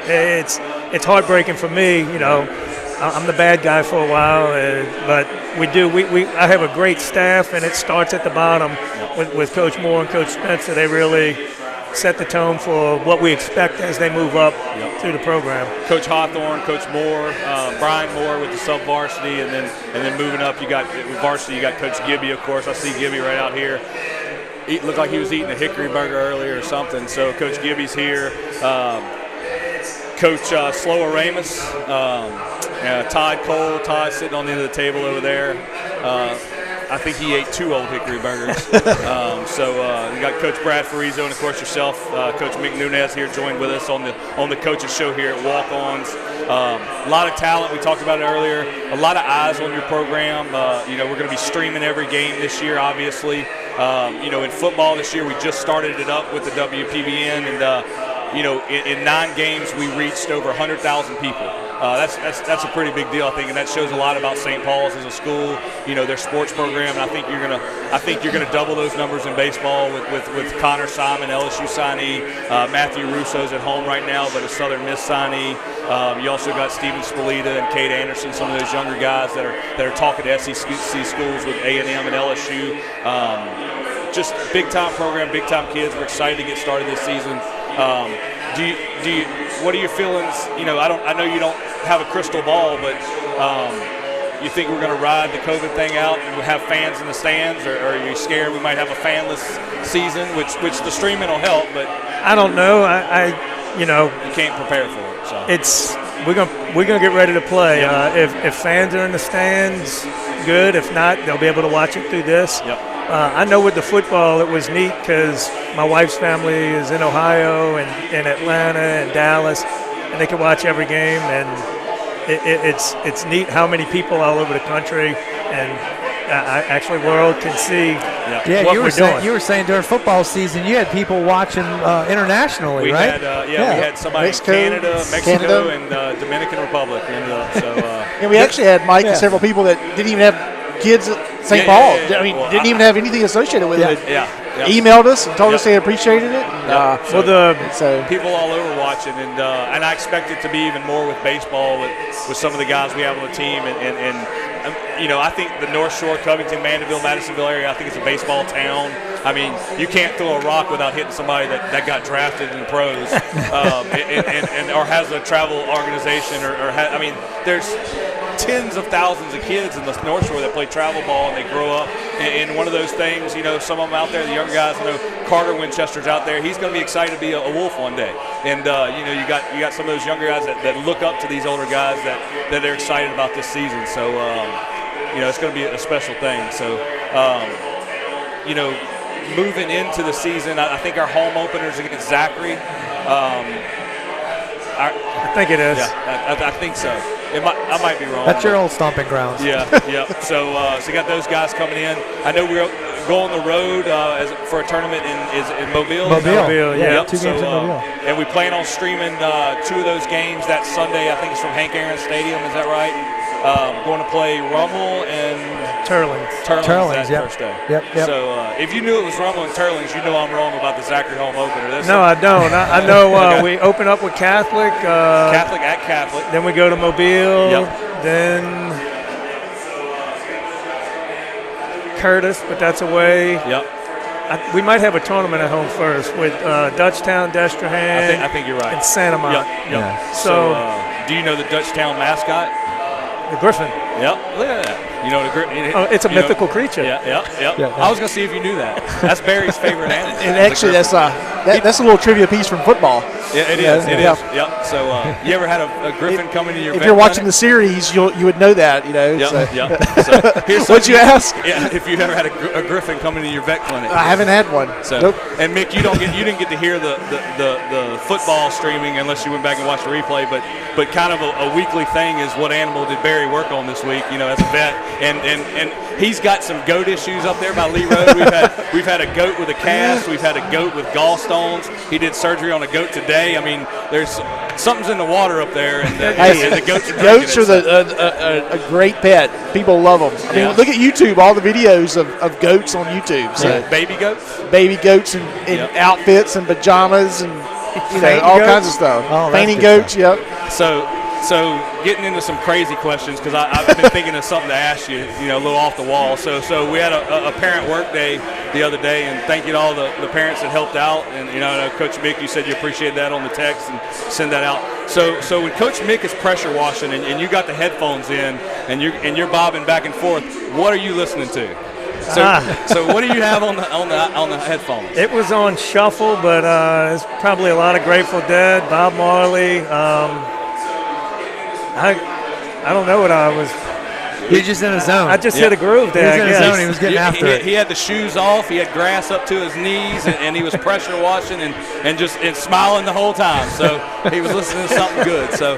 it's heartbreaking for me. I'm the bad guy for a while, but I have a great staff, and it starts at the bottom with Coach Moore and Coach Spencer. They really set the tone for what we expect as they move up through the program. Coach Hawthorne, Coach Moore, Brian Moore with the sub-varsity, and then moving up, you got varsity. You got Coach Gibby, of course. I see Gibby right out here. Looked like he was eating a hickory burger earlier or something. So Coach Gibby's here. Coach Sloa Ramus, Todd Cole. Todd sitting on the end of the table over there. I think he ate 2 old hickory burgers. You got Coach Brad Farizo and, of course, yourself, Coach Mick Nunez here joined with us on the coaches show here at Walk-Ons. A lot of talent. We talked about it earlier. A lot of eyes on your program. We're going to be streaming every game this year, obviously. In football this year, we just started it up with the WPBN, and in 9 games we reached over 100,000 people. That's a pretty big deal, I think, and that shows a lot about St. Paul's as a school. Their sports program, and I think you're gonna double those numbers in baseball with Connor Simon, LSU signee, Matthew Russo's at home right now, but a Southern Miss signee. You also got Steven Spalita and Cade Anderson, some of those younger guys that are talking to SEC schools with A&M and LSU. Just big time program, big time kids. We're excited to get started this season. What are your feelings? I know you don't have a crystal ball, but you think we're going to ride the COVID thing out and have fans in the stands, or are you scared we might have a fanless season, which the streaming will help? But I don't know. You can't prepare for it. So we're gonna get ready to play. If fans are in the stands, good. If not, they'll be able to watch it through this. Yep. I know with the football, it was neat because my wife's family is in Ohio and in Atlanta and Dallas, and they can watch every game. And it's neat how many people all over the country and actually world can see what we're doing. You were saying during football season you had people watching internationally, right? We had somebody in Canada, Mexico, and Dominican Republic. And we actually had Mike and several people that didn't even have kids at St. Paul. Didn't even have anything associated with it. Emailed us and told us they appreciated it. And, people all over watching, and I expect it to be even more with baseball with some of the guys we have on the team, and I think the North Shore, Covington, Mandeville, Madisonville area, I think it's a baseball town. I mean, you can't throw a rock without hitting somebody that got drafted in the pros, or has a travel organization, there's tens of thousands of kids in the North Shore that play travel ball and they grow up in one of those things. Some of them out there, the younger guys. Carter Winchester's out there. He's going to be excited to be a Wolf one day. And you got some of those younger guys that look up to these older guys that they're excited about this season. So it's going to be a special thing. So moving into the season, I think our home openers against Zachary. I think it is. Yeah, I think so. I might be wrong. That's your old stomping grounds. Yeah. So you got those guys coming in. I know we're going on the road for a tournament in Mobile. Mobile, yeah. Yep. 2 games in Mobile. And we plan on streaming 2 of those games that Sunday. I think it's from Hank Aaron Stadium. Is that right? Going to play Rummel and Turlings that first day. Yep. So if you knew it was Rummel and Turlings, you know I'm wrong about the Zachary home opener. No, I don't. I know we open up with Catholic. Catholic at Catholic. Then we go to Mobile. Yep. Then Curtis, but that's away. Yep. We might have a tournament at home first with Dutchtown, Destrehan. I think you're right. And Santa Mont. Yep. Yeah. So do you know the Dutchtown mascot? The Griffin. Yep. Look at that. It's a mythical creature. Yeah. I was going to see if you knew that. That's Barry's favorite animal. And actually, that's a little trivia piece from football. Yeah, it is. It is. Yep. So you ever had a Griffin come into your vet If you're watching clinic? the series, you would know that, Yep. So here's what'd you ask? Yeah, if you ever had a Griffin come into your vet clinic. I haven't had one. So, nope. And Mick, you didn't get to hear the football streaming unless you went back and watched the replay. But kind of a weekly thing is what animal did Barry work on this week? As a vet, and he's got some goat issues up there by Lee Road. We've had a goat with a cast. We've had a goat with gallstones. He did surgery on a goat today. I mean, there's something's in the water up there, and the goats are goats are a great pet. People love them. I mean, look at YouTube, all the videos of goats on YouTube. So baby goats? Baby goats in outfits and pajamas and all kinds of stuff. Painting goats, yep. So getting into some crazy questions, because I've been thinking of something to ask you, a little off the wall. So we had a parent work day the other day, and thank you to all the parents that helped out. And Coach Mick, you said you appreciate that on the text and send that out. So when Coach Mick is pressure washing and you got the headphones in and you're bobbing back and forth, what are you listening to? So what do you have on the headphones? It was on shuffle, but it's probably a lot of Grateful Dead, Bob Marley. I don't know what I was. He was just in a zone. I just hit a groove there. He was in a zone. He was getting after it. He had the shoes off. He had grass up to his knees, and he was pressure washing and smiling the whole time. So he was listening to something good. So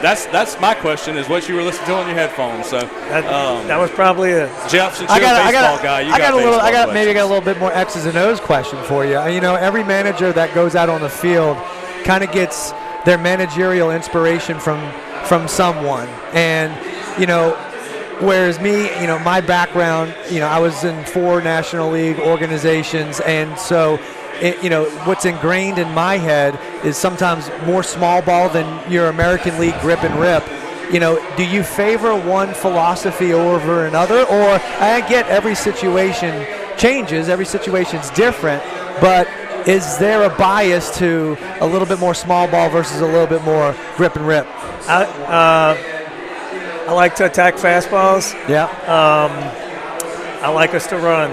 That's my question: is what you were listening to on your headphones. So that was probably it. Jeff, since you're a baseball guy, you got a little bit more X's and O's question for you. You know, every manager that goes out on the field kind of gets their managerial inspiration from someone, and you know. Whereas me, you know, my background, you know, I was in 4 National League organizations, and so, you know, what's ingrained in my head is sometimes more small ball than your American League grip and rip. You know, do you favor one philosophy over another? Or I get every situation changes, every situation's different, but is there a bias to a little bit more small ball versus a little bit more grip and rip? I like to attack fastballs. Yeah. I like us to run.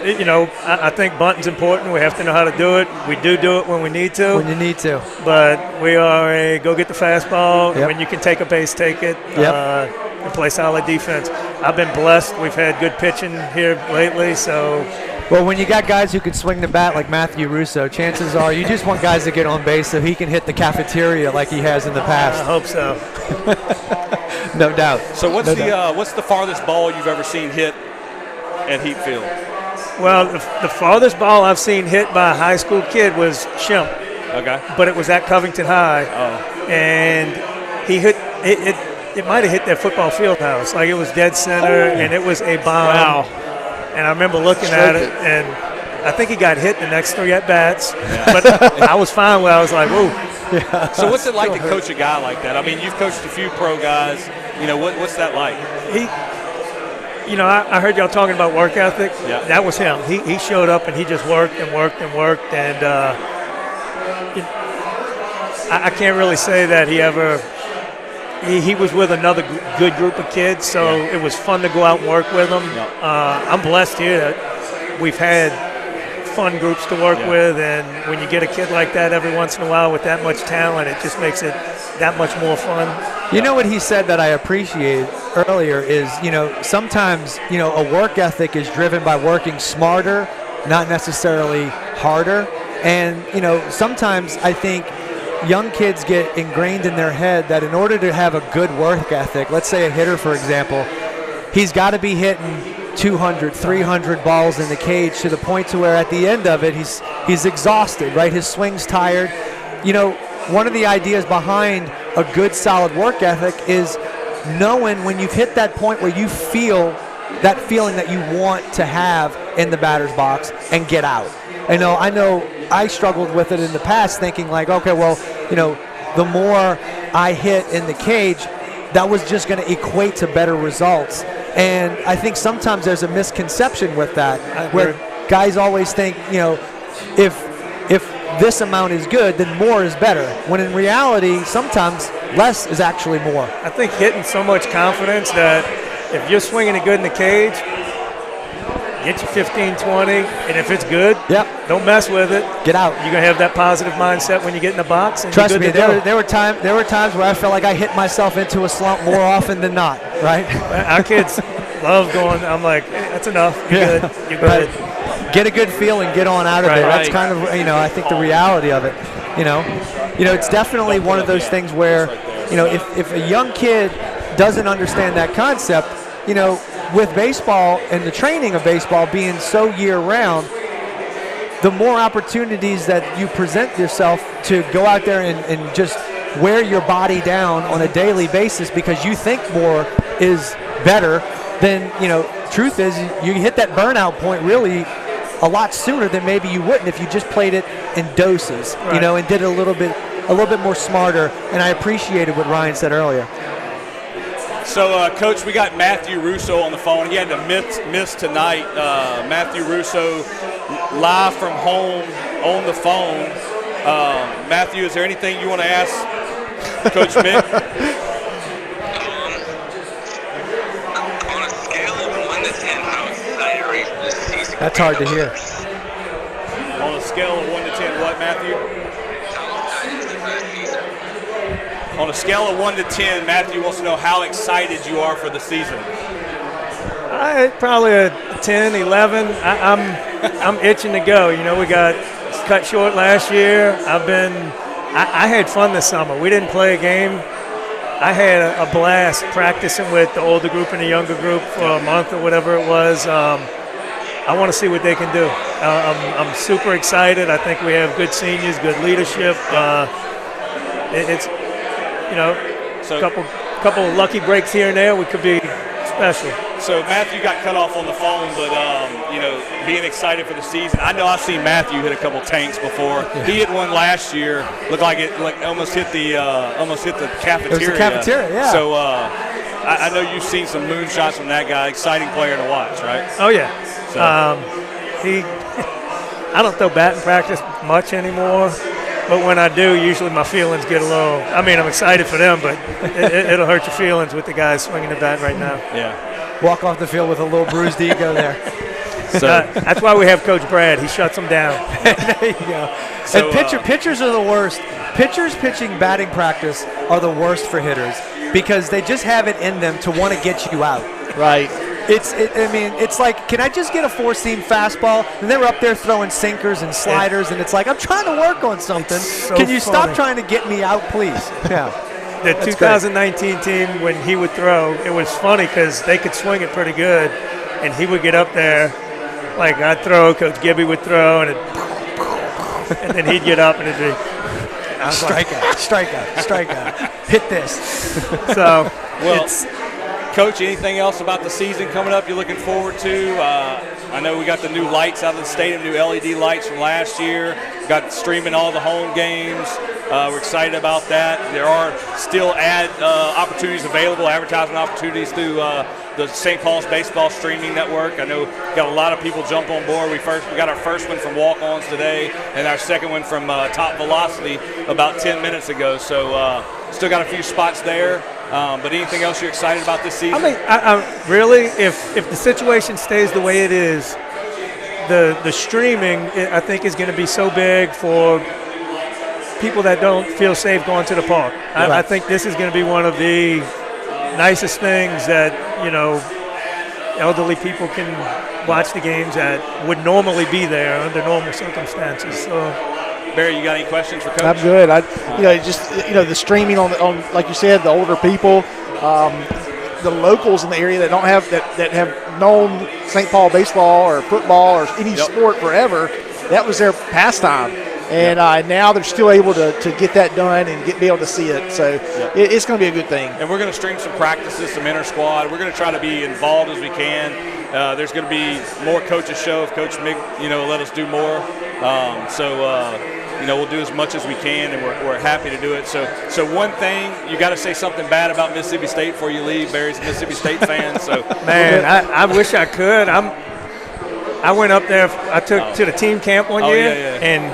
You know, I think bunting's important. We have to know how to do it. We do it when we need to. When you need to. But we are a go get the fastball. Yep. And when you can take a base, take it. And play solid defense. I've been blessed. We've had good pitching here lately, so. Well, when you got guys who can swing the bat like Matthew Russo, chances are you just want guys to get on base so he can hit the cafeteria like he has in the past. I hope so. No doubt. So what's the farthest ball you've ever seen hit at Heat Field? Well, the farthest ball I've seen hit by a high school kid was Shemp. Okay. But it was at Covington High. Oh. And he hit it. It might have hit their football field house. Like, it was dead center, and it was a bomb. Wow. And I remember looking at it, and I think he got hit the next 3 at-bats. Yeah. But I was fine with it. I was like, whoa. Yeah. So what's it like to coach a guy like that? I mean, you've coached a few pro guys. You know, what's that like? I heard y'all talking about work ethic. Yeah. That was him. He showed up, and he just worked and worked and worked. And I can't really say that he ever – he was with another good group of kids, so it was fun to go out and work with them. Yeah. I'm blessed here that we've had fun groups to work with, and when you get a kid like that every once in a while with that much talent, it just makes it that much more fun. You know what he said that I appreciate earlier is, you know, sometimes, you know, a work ethic is driven by working smarter, not necessarily harder. And, you know, sometimes I think young kids get ingrained in their head that in order to have a good work ethic, let's say a hitter, for example, he's got to be hitting 200, 300 balls in the cage to the point to where at the end of it, he's exhausted, right? His swing's tired. You know, one of the ideas behind a good, solid work ethic is knowing when you've hit that point where you feel that feeling that you want to have in the batter's box and get out. I know I struggled with it in the past, thinking like, okay, well, you know, the more I hit in the cage, that was just going to equate to better results. And I think sometimes there's a misconception with that, where guys always think, you know, if this amount is good, then more is better. When in reality, sometimes less is actually more. I think hitting so much confidence that if you're swinging it good in the cage, get you 15, 20, and if it's good, don't mess with it. Get out. You're going to have that positive mindset when you get in the box. And trust me, there were times where I felt like I hit myself into a slump more often than not, right? Our kids love going, I'm like, hey, that's enough. You're good. You're good. Right. Get a good feeling, get on out of it. That's kind of, you know, I think the reality of it. You know, it's definitely one of those things where, you know, if a young kid doesn't understand that concept, you know, with baseball and the training of baseball being so year-round, the more opportunities that you present yourself to go out there and just wear your body down on a daily basis because you think more is better, then, you know, truth is you hit that burnout point really a lot sooner than maybe you wouldn't if you just played it in doses, you know, and did it a little bit more smarter. And I appreciated what Ryan said earlier. So, Coach, we got Matthew Russo on the phone. He had to miss tonight. Matthew Russo, live from home on the phone. Matthew, is there anything you want to ask Coach Mick? On a scale of 1 to 10, how excited are you for this season? That's hard to hear. On a scale of 1 to 10, what, Matthew? How excited is for this season? On a scale of 1 to 10, Matthew wants to know how excited you are for the season. Probably a 10, 11. I'm itching to go. You know, we got cut short last year. I had fun this summer. We didn't play a game I had a blast practicing with the older group and the younger group for a month or whatever it was. I want to see what they can do. I'm super excited. I think we have good seniors, good leadership. It's a couple of lucky breaks here and there. We could be special. So Matthew got cut off on the phone, but being excited for the season. I know I've seen Matthew hit a couple tanks before. He hit one last year. Looked like it almost hit the cafeteria. It was the cafeteria, yeah. So I know you've seen some moonshots from that guy. Exciting player to watch, right? Oh yeah. So. I don't throw bat in practice much anymore, but when I do, usually my feelings get a little. I mean, I'm excited for them, but it'll hurt your feelings with the guys swinging the bat right now. Yeah. Walk off the field with a little bruised ego there. So that's why we have Coach Brad. He shuts them down. There you go. So, and pitchers are the worst. Pitchers pitching batting practice are the worst for hitters because they just have it in them to want to get you out. Right. It's like, can I just get a four-seam fastball? And they're up there throwing sinkers and sliders, and it's like, I'm trying to work on something. So can you funny. stop trying to get me out, please? Yeah. The 2019 team, when he would throw, it was funny because they could swing it pretty good, and he would get up there, like I'd throw, Coach Gibby would throw, and then he'd get up and it'd be strikeout, hit this. So, Coach, anything else about the season coming up you're looking forward to? I know we got the new lights out of the stadium, new LED lights from last year. Got streaming all the home games. We're excited about that. There are still opportunities available, advertising opportunities through the St. Paul's Baseball Streaming Network. I know got a lot of people jump on board. We got our first one from Walk-Ons today, and our second one from Top Velocity about 10 minutes ago. So still got a few spots there. But anything else you're excited about this season? I mean, I really, if the situation stays the way it is, the streaming, I think, is going to be so big for people that don't feel safe going to the park. Right. I think this is going to be one of the nicest things that, elderly people can watch the games that would normally be there under normal circumstances. So. Barry, you got any questions for Coach? I'm good. The streaming on like you said, the older people, the locals in the area that don't have that have known St. Paul baseball or football or any sport forever, that was their pastime. And now they're still able to get that done and be able to see it. So it's going to be a good thing. And we're going to stream some practices, some inter-squad. We're going to try to be involved as we can. There's going to be more coaches show if Coach Mick, let us do more. We'll do as much as we can, and we're happy to do it. So one thing, you got to say something bad about Mississippi State before you leave. Barry's a Mississippi State fan. So man, I wish I could. I went up there. I took to the team camp one year, and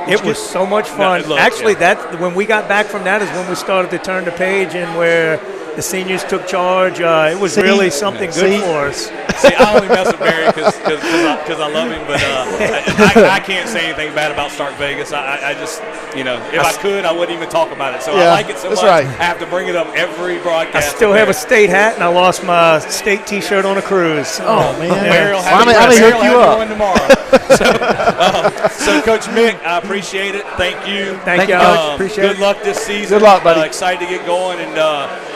it was so much fun. When we got back from that is when we started to turn the page and where the seniors took charge. It was really something good for us. See, I only mess with Barry because I love him, but I can't say anything bad about Stark Vegas. I just, if I could, I wouldn't even talk about it. So I like it so much. Right. I have to bring it up every broadcast. I still have a state hat, and I lost my state T-shirt on a cruise. Oh man! Barry will have one tomorrow. So Coach Mick, I appreciate it. Thank you. Thank you, Coach. Appreciate it. Good luck this season. Good luck, buddy. Excited to get going, and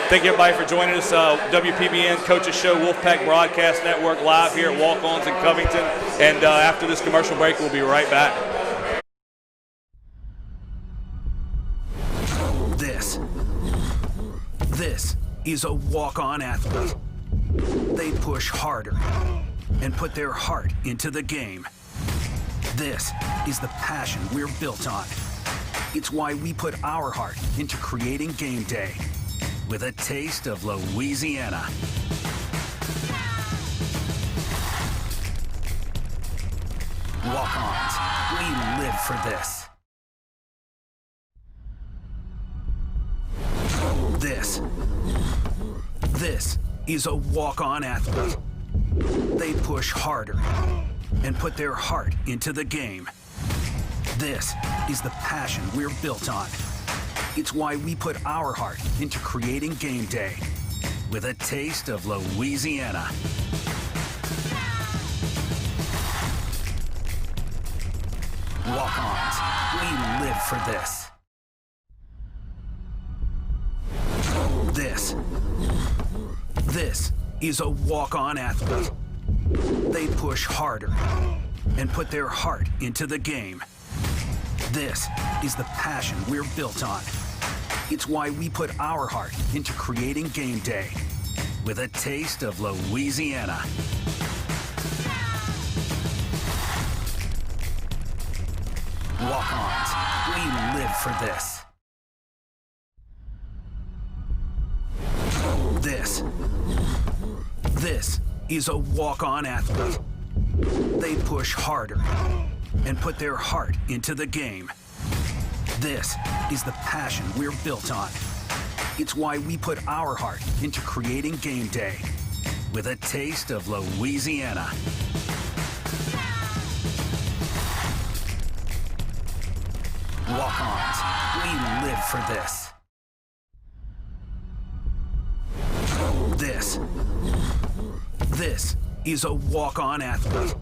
thank everybody for joining us. WPBN Coaches Show, Wolfpack Broadcast Network, live here at Walk-Ons in Covington. And after this commercial break, we'll be right back. This is a walk-on athlete. They push harder and put their heart into the game. This is the passion we're built on. It's why we put our heart into creating game day with a taste of Louisiana. Walk-ons, we live for this. This is a walk-on athlete. They push harder and put their heart into the game. This is the passion we're built on. It's why we put our heart into creating game day with a taste of Louisiana. Walk-ons, we live for this. This is a walk-on athlete. They push harder and put their heart into the game. This is the passion we're built on. It's why we put our heart into creating game day with a taste of Louisiana. Walk-ons, we live for this. This is a walk-on athlete. They push harder and put their heart into the game. This is the passion we're built on. It's why we put our heart into creating game day with a taste of Louisiana. Walk-ons, we live for this. This is a walk-on athlete.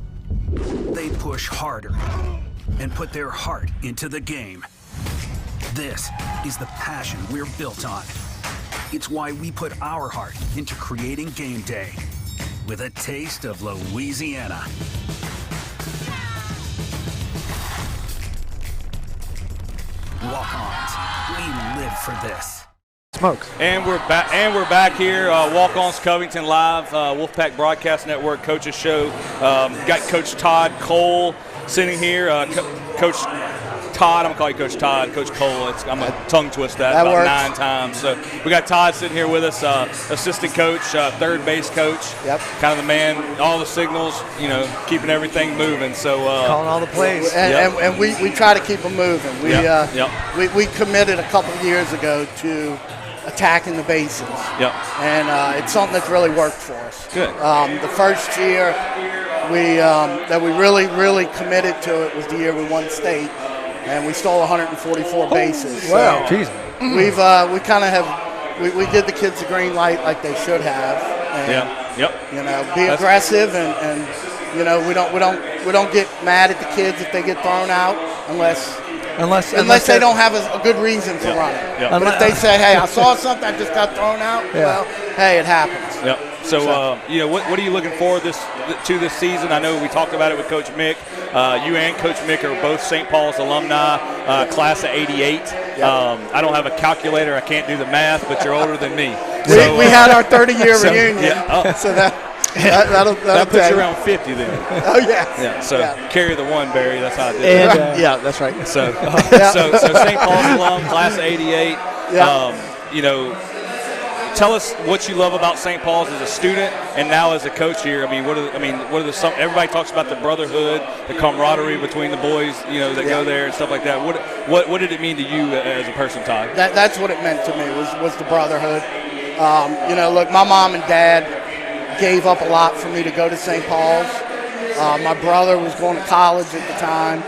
They push harder and put their heart into the game. This is the passion we're built on. It's why we put our heart into creating game day with a taste of Louisiana. Walk-ons, we live for this. Smokes. And we're back here. Walk-Ons Covington Live, Wolfpack Broadcast Network Coaches Show. Got Coach Todd Cole sitting here. Coach Todd, I'm gonna call you Coach Todd. Coach Cole, I'm gonna tongue twist that about works. 9 times. So we got Todd sitting here with us, assistant coach, third base coach. Yep. Kind of the man, all the signals, keeping everything moving. So calling all the plays. And we try to keep them moving. We committed a couple of years ago to attacking the bases. Yep. And it's something that's really worked for us. Good. The first year that we really committed to it was the year we won state, and we stole 144 bases. Wow. So jeez. we kind of have we did the kids the green light like they should have. And, be aggressive and we don't get mad at the kids if they get thrown out unless they don't have a good reason for running. Yep. But if they say, hey, I saw something, I just got thrown out, well, hey, it happens. Yep. So, what are you looking forward to this season? I know we talked about it with Coach Mick. You and Coach Mick are both St. Paul's alumni, class of '88. Yep. I don't have a calculator. I can't do the math, but you're older than me. We had our 30-year reunion, so that'll puts you around 50 then. Oh, yeah. Yeah. So carry the one, Barry. That's how I did And, it. yeah, that's right. So St. Paul's alum, class of '88. Yeah. Tell us what you love about St. Paul's as a student and now as a coach here. Everybody talks about the brotherhood, the camaraderie between the boys, that go there and stuff like that. What did it mean to you as a person, Todd? That's what it meant to me was the brotherhood. Look, my mom and dad gave up a lot for me to go to St. Paul's. My brother was going to college at the time,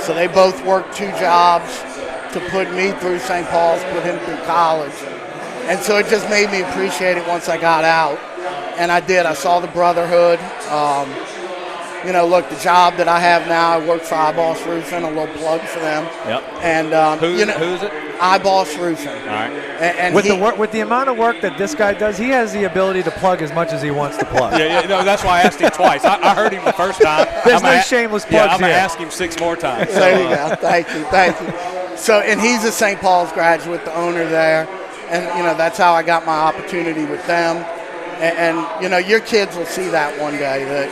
so they both worked 2 jobs to put me through St. Paul's, put him through college. And so it just made me appreciate it once I got out. And I did. I saw the brotherhood. Look, the job that I have now, I work for Eyeballs Roofing, a little plug for them. Yep. And who is it? Eyeballs Roofing. All right. And with the amount of work that this guy does, he has the ability to plug as much as he wants to plug. That's why I asked him twice. I heard him the first time. There's no shameless plugs I'm going to here. ask him 6 more times. There you go. Thank you. So, and he's a St. Paul's graduate, the owner there. And, that's how I got my opportunity with them. And your kids will see that one day. That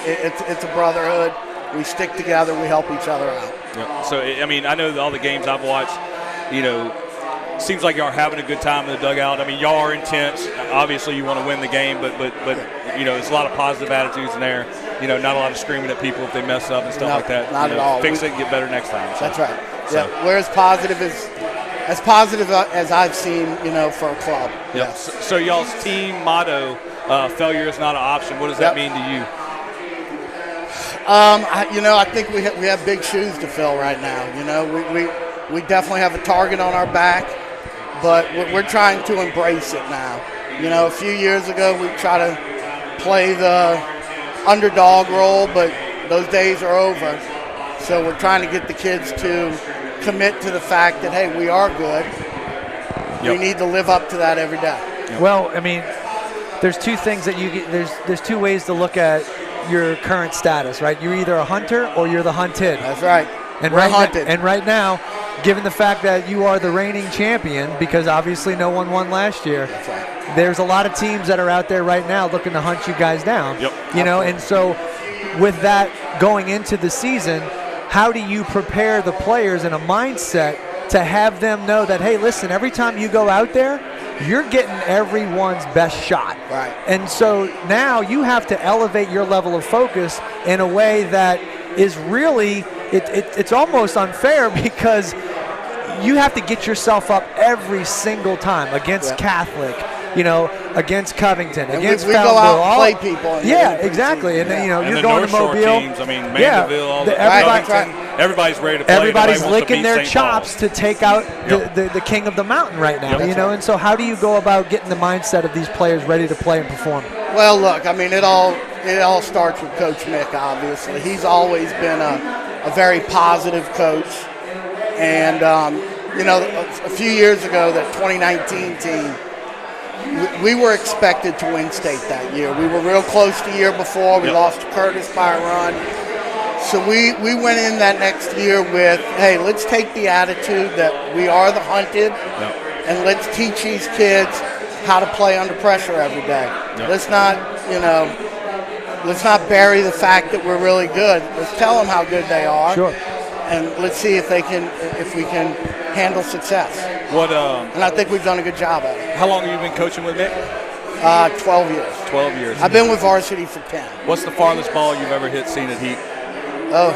it's a brotherhood. We stick together. We help each other out. Yep. So, I know that all the games I've watched, seems like y'all are having a good time in the dugout. Y'all are intense. Obviously, you want to win the game, but there's a lot of positive attitudes in there. Not a lot of screaming at people if they mess up and stuff like that. Not at all. Fix it and get better next time. So. That's right. So. Yeah. We're as positive as I've seen, for a club. Yep. Yeah. So y'all's team motto, failure is not an option. What does that mean to you? I think we have big shoes to fill right now. We definitely have a target on our back, but we're trying to embrace it now. A few years ago we tried to play the underdog role, but those days are over. So we're trying to get the kids to commit to the fact that, hey, we are good. Yep. We need to live up to that every day. Well, I mean, there's two things that you get. There's two ways to look at your current status, right? You're either a hunter or you're the hunted. That's right. And We're hunted. And right now, given the fact that you are the reigning champion, because obviously no one won last year, That's right. there's a lot of teams that are out there right now looking to hunt you guys down. Yep. You know, and so with that going into the season, how do you prepare the players in a mindset to have them know that, hey, listen, every time you go out there, you're getting everyone's best shot. Right. And so now you have to elevate your level of focus in a way that is really, it's almost unfair because you have to get yourself up every single time against Catholic, you know, against Covington, And against we go Fountainville, out and play people. Yeah, exactly. And then, you know, And you're the going North to Shore Mobile. teams, I mean, Mandeville, all the everybody- Covington, everybody's ready to play. Everybody's Everybody wants to licking beat their St. chops Paul. to take out the king of the mountain right now, you know. And so how do you go about getting the mindset of these players ready to play and perform? Well, look, I mean, it all starts with Coach Mick, obviously. He's always been a very positive coach. And, you know, a few years ago, that 2019 team, we were expected to win state that year. We were real close the year before. We lost to Curtis by a run. So we went in that next year with, hey, let's take the attitude that we are the hunted, and let's teach these kids how to play under pressure every day. Let's not, you know, let's not bury the fact that we're really good. Let's tell them how good they are. Sure. And let's see if we can handle success. And I think we've done a good job at it. How long have you been coaching with Mick? 12 years. 12 years. I've been with varsity for 10. What's the farthest ball you've ever hit seen at Heat? Oh.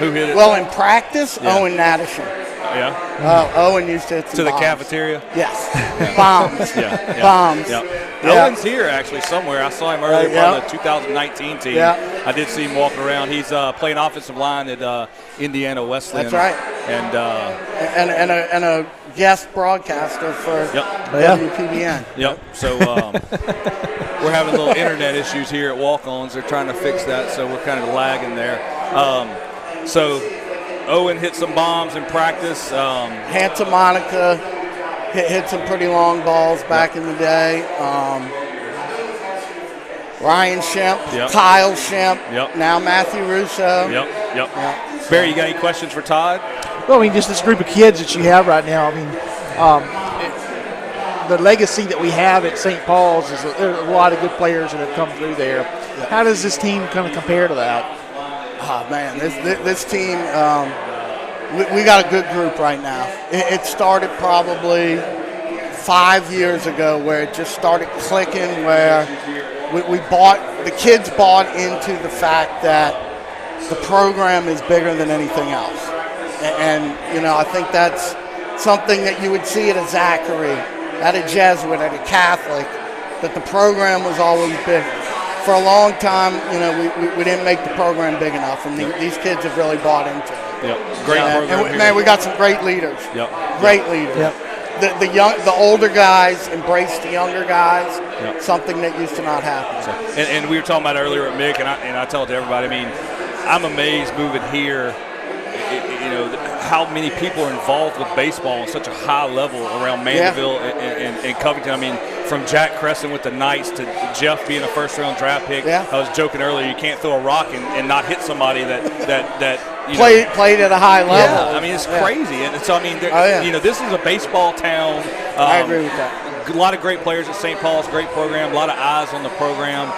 Who hit it? Well, in practice, Owen Nadishin. Yeah. Owen used to hit some To the bombs. cafeteria? Yes. Bombs. Yeah. Bombs. Yeah. Yeah. Owen's here actually somewhere. I saw him earlier on the 2019 team. Yeah. I did see him walking around. He's playing offensive line at Indiana Wesleyan. That's right. And a guest broadcaster for WPBN. Yep. So we're having little internet issues here at Walk-Ons. They're trying to fix that, so we're kind of lagging there. So Owen hit some bombs in practice. Santa Monica hit some pretty long balls back in the day. Ryan Shemp, Kyle Shemp, now Matthew Russo. Yep. Barry, you got any questions for Todd? Well, I mean, just this group of kids that you have right now. I mean, the legacy that we have at St. Paul's is there's a lot of good players that have come through there. How does this team kind of compare to that? Oh, man, this team, we got a good group right now. It started probably 5 years ago where it just started clicking, where the kids bought into the fact that the program is bigger than anything else. And you know, I think that's something that you would see at a Zachary, at a Jesuit, at a Catholic, that the program was always big. For a long time, you know, we didn't make the program big enough, and these kids have really bought into it. Yep, great program. And man, we got some great leaders. Great leaders. The older guys embrace the younger guys. Something that used to not happen. And we were talking about earlier at Mick, and I tell it to everybody. I mean, I'm amazed moving here. You know how many people are involved with baseball on such a high level around Mandeville and Covington. I mean, from Jack Crescent with the Knights to Jeff being a first-round draft pick. I was joking earlier, you can't throw a rock and not hit somebody that played at a high level. I mean, it's crazy. And so, I mean, you know, this is a baseball town. I agree with that. A lot of great players at St. Paul's, great program, a lot of eyes on the program.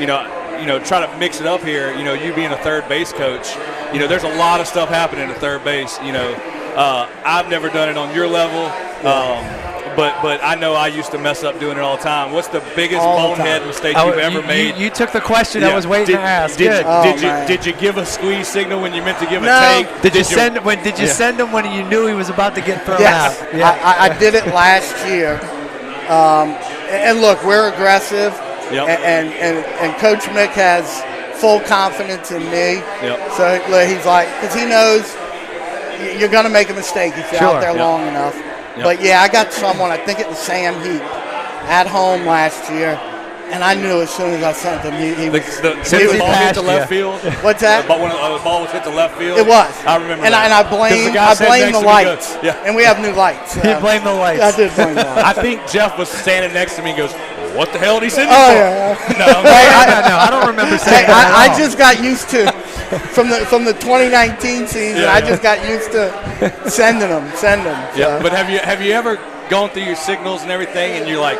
You know, try to mix it up here. You know, you being a third base coach, you know, there's a lot of stuff happening at third base. You know, I've never done it on your level, but I know I used to mess up doing it all the time. What's the biggest bonehead mistake you've ever made? You took the question I was waiting to ask. Did you give a squeeze signal when you meant to give a take? Did you send him when you knew he was about to get thrown out? I did it last year. And look, we're aggressive. And Coach Mick has full confidence in me. So he's like, because he knows you're going to make a mistake if you're out there long enough. But, I got someone, I think it was Sam Heap, at home last year. And I knew as soon as I sent him, he was. The ball hit to left field. What's that? When the ball was hit to left field. It was. I remember and that. I blame the lights. And we have new lights. You blame the lights. I did blame the lights. I think Jeff was standing next to me and goes, what the hell did he send me for? Yeah. No, I don't remember saying that. I just got used to, from the 2019 season, I just got used to sending them. Yeah, but have you ever gone through your signals and everything and you're like,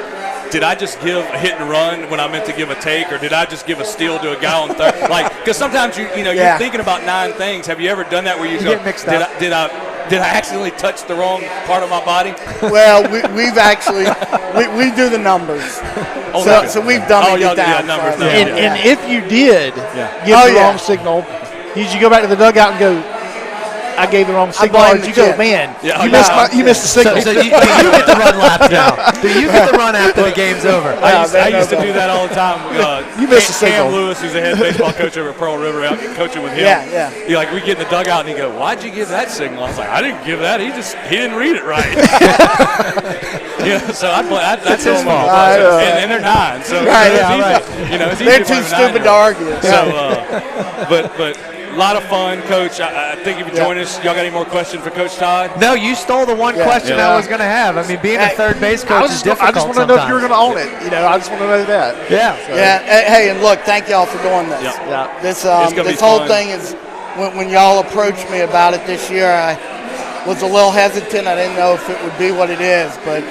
did I just give a hit and run when I meant to give a take, or did I just give a steal to a guy on third? Like, because sometimes you're thinking about 9 things. Have you ever done that where you go, get mixed up? Did I accidentally touch the wrong part of my body? Well, we've actually we do the numbers, so we've done it down. Numbers. And if you did give the wrong signal, did you go back to the dugout and go, I gave the wrong signal, or did you go, man, you missed the signal. So you get the run laps now. Do you get the run after the game's over? I used to do that all the time. You missed the signal. Cam Lewis, who's the head baseball coach over at Pearl River, out coaching with him. You're like, we get in the dugout, and he go, why'd you give that signal? I was like, I didn't give that. He didn't read it right. So that's his fault. And they're 9. So it's easy. They're too stupid to argue. So, but. A lot of fun, Coach. I think if you join us, y'all got any more questions for Coach Todd? No, you stole the one question I was going to have. I mean, being a third base coach is difficult. I just want to know if you were going to own it. I just want to know that. Yeah. Hey, and look, thank y'all for doing this. Yeah. This whole thing is when y'all approached me about it this year, I was a little hesitant. I didn't know if it would be what it is, but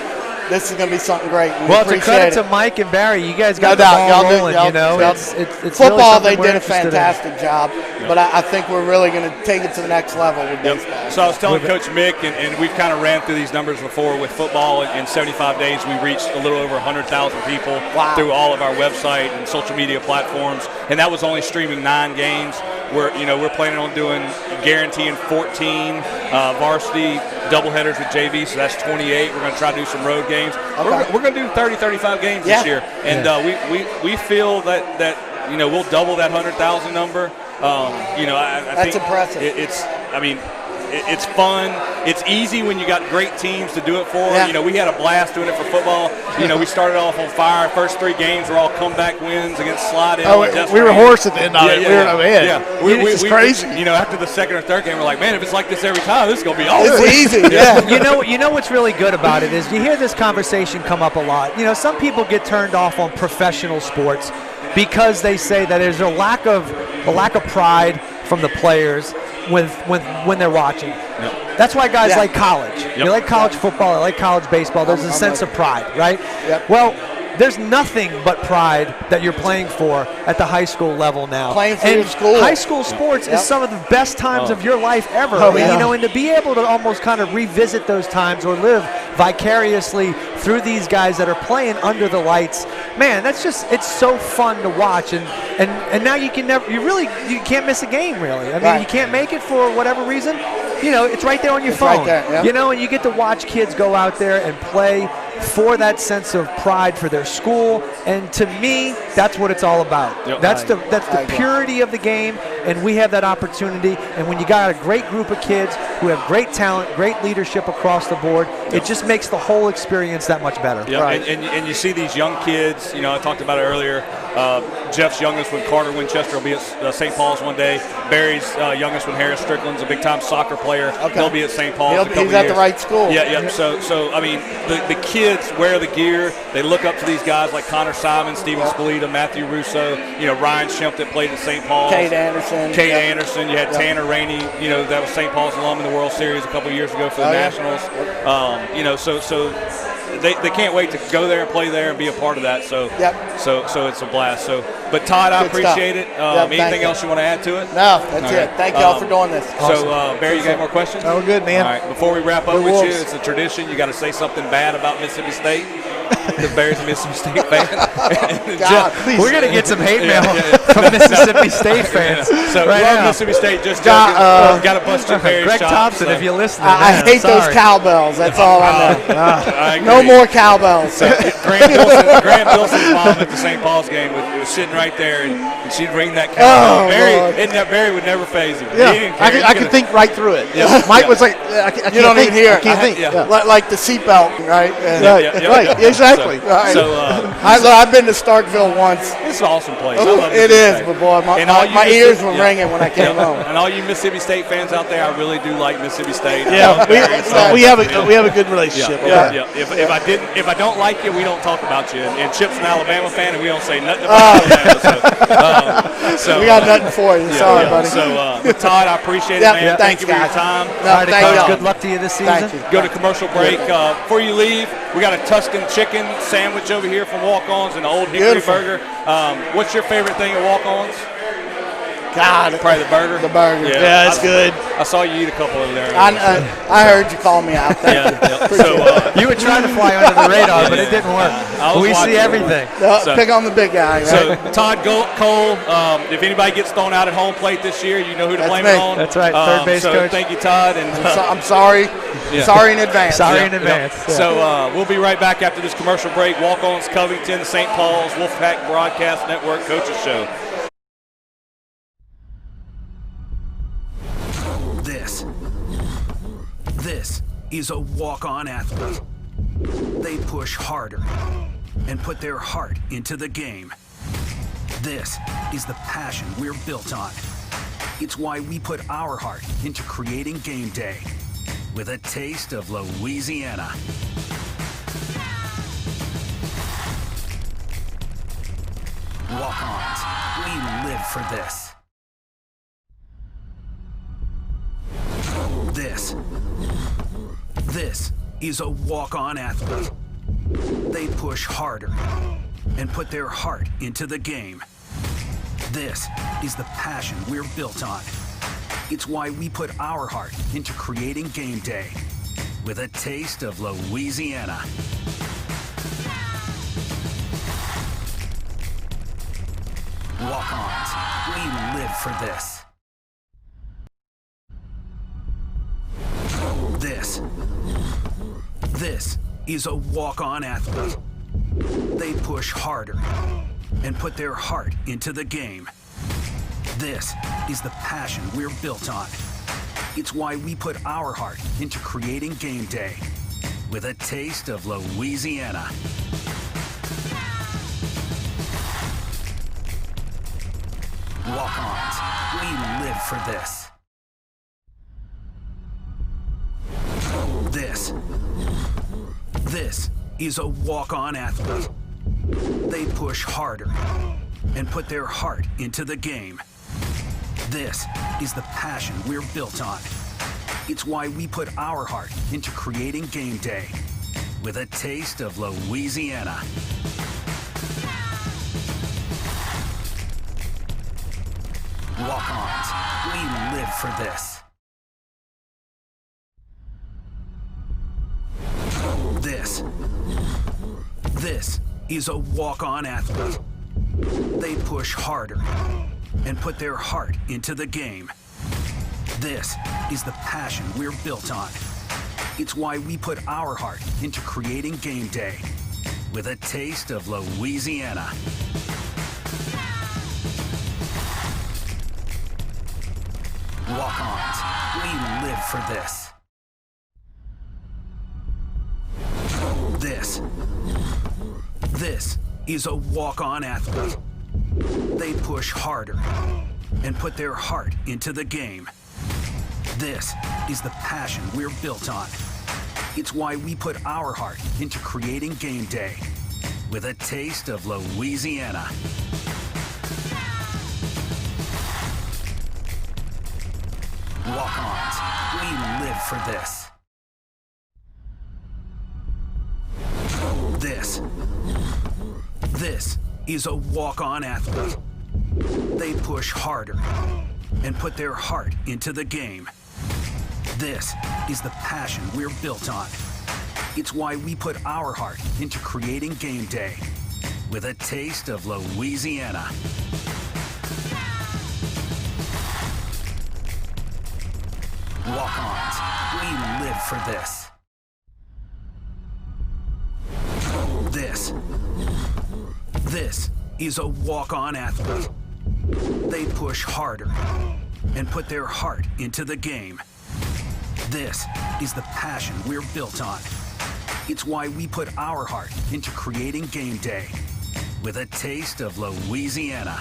this is going to be something great. Well, it's a credit to Mike and Barry. You guys got the ball rolling. It's football. Really they did a fantastic job, but I think we're really going to take it to the next level with baseball. So I was telling Coach Mick, and we've kind of ran through these numbers before with football. In 75 days, we reached a little over 100,000 people through all of our website and social media platforms, and that was only streaming 9 games. We're planning on guaranteeing 14 varsity doubleheaders with JV, so that's 28. We're going to try to do some road games. Okay. We're going to do 30, 35 games this year, and we feel that we'll double that 100,000 number. I that's think impressive. It's fun. It's easy when you got great teams to do it for. We had a blast doing it for football. We started off on fire. First 3 games were all comeback wins against Slidell. We were hoarse at the end of it. It's crazy. After the second or third game, we're like, man, if it's like this every time, this is gonna be awesome. It's easy. You know what's really good about it is you hear this conversation come up a lot. Some people get turned off on professional sports because they say that there's a lack of pride from the players when they're watching. Yep. That's why guys like college. Yep. They like college football. They like college baseball. There's a sense of pride, right? Yep. Well, there's nothing but pride that you're playing for at the high school level now. Playing for your school. High school sports is some of the best times of your life ever. And to be able to almost kind of revisit those times or live vicariously through these guys that are playing under the lights, man, it's so fun to watch. And now you can't miss a game, really. I mean, you can't make it for whatever reason. It's right there on your phone. Right there, and you get to watch kids go out there and play for that sense of pride for their school, and to me, that's what it's all about. Yep. That's the purity of the game, and we have that opportunity. And when you got a great group of kids who have great talent, great leadership across the board, it just makes the whole experience that much better. Yeah, right. and you see these young kids. I talked about it earlier. Jeff's youngest one, Carter Winchester, will be at St. Paul's one day. Barry's youngest one, Harris Strickland's a big-time soccer player. Okay. He'll be at St. Paul's. He's at the right school. Yeah. So I mean, the kids wear the gear. They look up to these guys like Connor Simon, Steven Spalita, Matthew Russo, Ryan Shemp that played at St. Paul's. Kate Anderson. You had Tanner Rainey, that was St. Paul's alum in the World Series a couple of years ago for the Nationals. So they can't wait to go there and play there and be a part of that. So it's a blast. But Todd, I appreciate it. Anything else you want to add to it? No, that's it. Thank y'all for doing this. So Barry, you got any more questions? Oh, good, man. All right. Before we wrap up with you, it's a tradition. You got to say something bad about Mississippi State. Because Barry's a Mississippi State fan. We're going to get some hate mail from Mississippi State fans. So right love now. Mississippi State. Just got to bust your Perry Greg shot, Thompson, so. if you're listening, I man, hate those sorry. cowbells. That's all I know. I agree. No more cowbells. Graham Wilson's mom at the St. Paul's game was sitting right there, and she'd ring that cowbell. Barry would never faze him. Yeah, I could think right through it. Yeah. Mike was like, I can't You don't think. even hear I it. can't think. Yeah. Like the seatbelt, right? And Right, exactly. Right. So I've been to Starkville once. it's an awesome place. I love It Mississippi is, State. but boy, And all you my Mississippi- ears were ringing when I came home. And all you Mississippi State fans out there, I really do like Mississippi State. Yeah, we have a good Yeah, relationship. yeah. If I don't like you, we don't talk about you. And Chip's an Alabama fan, and we don't say nothing about Alabama. So We got nothing for you. Sorry, buddy. So Todd, I appreciate it, Yeah, man. thanks, Thank you for your guys. time. No, All right, thank Coach, y'all. good luck to you this season. Thank you. Go to commercial break. Before you leave, we got a Tuscan chicken sandwich over here from Walk-Ons and the Old Hickory Beautiful. Burger. What's your favorite thing at Walk-Ons? God, Probably the burger. the burger. Yeah, it's good. I saw you eat a couple over there. I heard you call me out. Thank you. Yeah. So You were trying to fly under the radar, but it didn't work. I was We watching. see everything. So- Pick on the big guy. Right? So Todd Cole, if anybody gets thrown out at home plate this year, you know who to That's blame me. it on. That's right, third base so coach. Thank you, Todd. And I'm sorry. Yeah. Sorry in advance. Sorry Yeah, in advance. yeah. Yeah. So we'll be right back after this commercial break. Walk-Ons Covington, St. Paul's, Wolfpack Broadcast Network Coaches Show. This is a walk-on athlete. They push harder and put their heart into the game. This is the passion we're built on. It's why we put our heart into creating game day with a taste of Louisiana. Walk-ons, we live for this. This is a walk-on athlete. They push harder and put their heart into the game. This is the passion we're built on. It's why we put our heart into creating game day with a taste of Louisiana. Walk-ons, we live for this. This is a walk-on athlete. They push harder and put their heart into the game. This is the passion we're built on. It's why we put our heart into creating game day with a taste of Louisiana. Walk-ons, we live for this. This is a walk-on athlete. They push harder and put their heart into the game. This is the passion we're built on. It's why we put our heart into creating game day with a taste of Louisiana. Walk-ons, we live for this. This is a walk-on athlete. They push harder and put their heart into the game. This is the passion we're built on. It's why we put our heart into creating game day with a taste of Louisiana. Walk-ons, we live for this. This is a walk-on athlete. They push harder and put their heart into the game. This is the passion we're built on. It's why we put our heart into creating game day with a taste of Louisiana. Walk-ons, we live for this. This is a walk-on athlete. They push harder and put their heart into the game. This is the passion we're built on. It's why we put our heart into creating game day with a taste of Louisiana. Walk-ons, we live for this. This is a walk-on athlete. They push harder and put their heart into the game. This is the passion we're built on. It's why we put our heart into creating game day with a taste of Louisiana.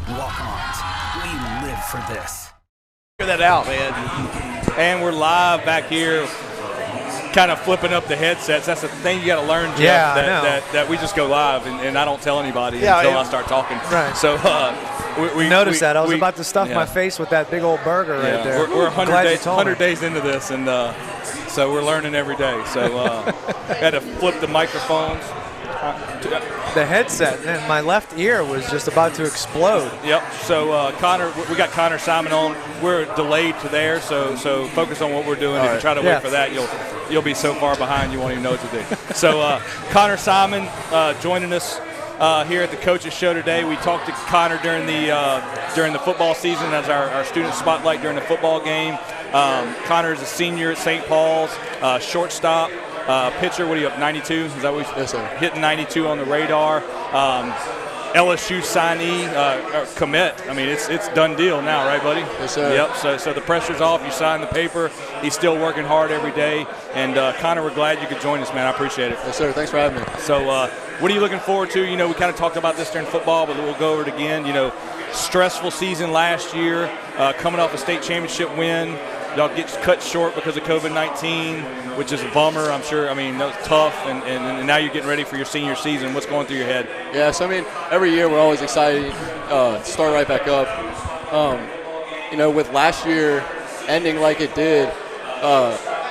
Walk-ons, we live for this. Figure that out, man. And we're live back here, kind of flipping up the headsets. That's the thing you got to learn, Jeff, that we just go live, and I don't tell anybody until I start talking. Right. So we noticed that. I was about to stuff my face with that big old burger right there. We're 100 days into this, and so we're learning every day. So had to flip the microphones. The headset, man, my left ear was just about to explode. Yep. So Connor, we got Connor Simon on. We're delayed to there, so focus on what we're doing. If you try to wait for that, you'll be so far behind you won't even know what to do. So Connor Simon joining us here at the Coaches Show today. We talked to Connor during the football season as our student spotlight during the football game. Connor is a senior at St. Paul's, shortstop. Pitcher, what are you up, 92? Is that what Yes, sir. Hitting 92 on the radar. LSU signee, commit. I mean, it's done deal now, right, buddy? Yes, sir. Yep, so the pressure's off. You signed the paper. He's still working hard every day. And, Connor, we're glad you could join us, man. I appreciate it. Yes, sir. Thanks for having me. So what are you looking forward to? You know, we kind of talked about this during football, but we'll go over it again. You know, stressful season last year, coming off a state championship win. Y'all get cut short because of COVID-19, which is a bummer, I'm sure. I mean, that was tough, and now you're getting ready for your senior season. What's going through your head? Yeah, so, I mean, every year we're always excited to start right back up. You know, with last year ending like it did,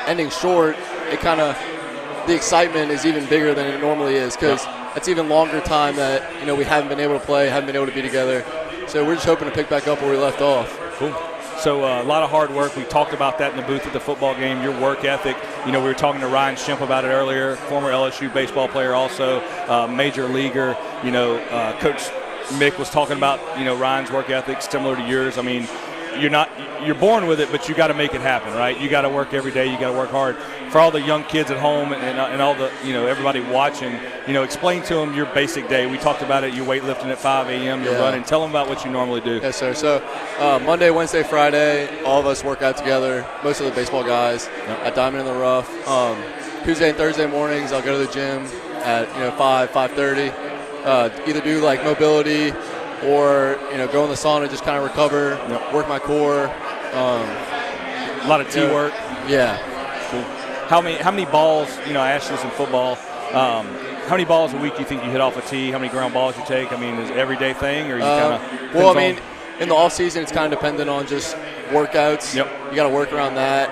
ending short, it kind of – the excitement is even bigger than it normally is because it's even longer time that, you know, we haven't been able to play, haven't been able to be together. So we're just hoping to pick back up where we left off. Cool. So a lot of hard work. We talked about that in the booth at the football game, your work ethic. You know, we were talking to Ryan Schimpf about it earlier, former LSU baseball player also, major leaguer. You know, Coach Mick was talking about, you know, Ryan's work ethic similar to yours. I mean, you're born with it, but you got to make it happen, right? You got to work every day. You got to work hard. For all the young kids at home and all the, you know, everybody watching, you know, explain to them your basic day. We talked about it. You're weightlifting at 5 a.m. You're running. Tell them about what you normally do. Yes, sir. So Monday, Wednesday, Friday, all of us work out together. Most of the baseball guys at Diamond in the Rough. Tuesday and Thursday mornings, I'll go to the gym at 5:30. Either do like mobility or go in the sauna, just kind of recover, work my core. A lot of tee work. Yeah. Cool. How many balls? I asked this in football. How many balls a week do you think you hit off a tee? How many ground balls you take? I mean, is it an everyday thing, or you kind of? Well, I mean, in the off season, it's kind of dependent on just workouts. Yep. You got to work around that.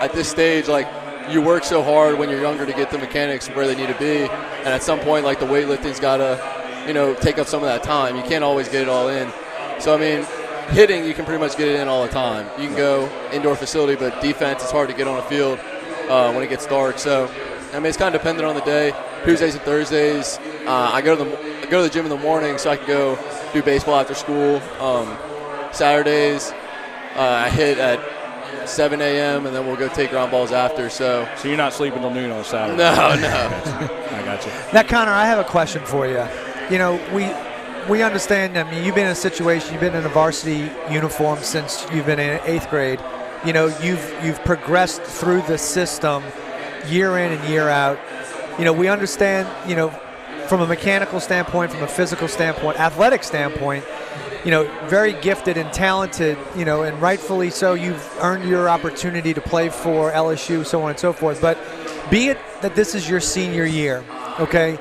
At this stage, like, you work so hard when you're younger to get the mechanics where they need to be, and at some point, like, the weightlifting's got to, take up some of that time. You can't always get it all in. So, I mean, hitting, you can pretty much get it in all the time. You can go indoor facility, but defense, it's hard to get on a field when it gets dark. So, I mean, it's kind of dependent on the day. Tuesdays and Thursdays, I go to the gym in the morning so I can go do baseball after school. Saturdays, I hit at 7 a.m. and then we'll go take ground balls after. So you're not sleeping till noon on a Saturday? No. I got you. Now, Connor, I have a question for you. We understand. I mean, you've been in a situation. You've been in a varsity uniform since you've been in 8th grade. You've progressed through the system year in and year out. We understand, from a mechanical standpoint, from a physical standpoint, athletic standpoint, very gifted and talented, and rightfully so. You've earned your opportunity to play for LSU, so on and so forth. But be it that this is your senior year, okay,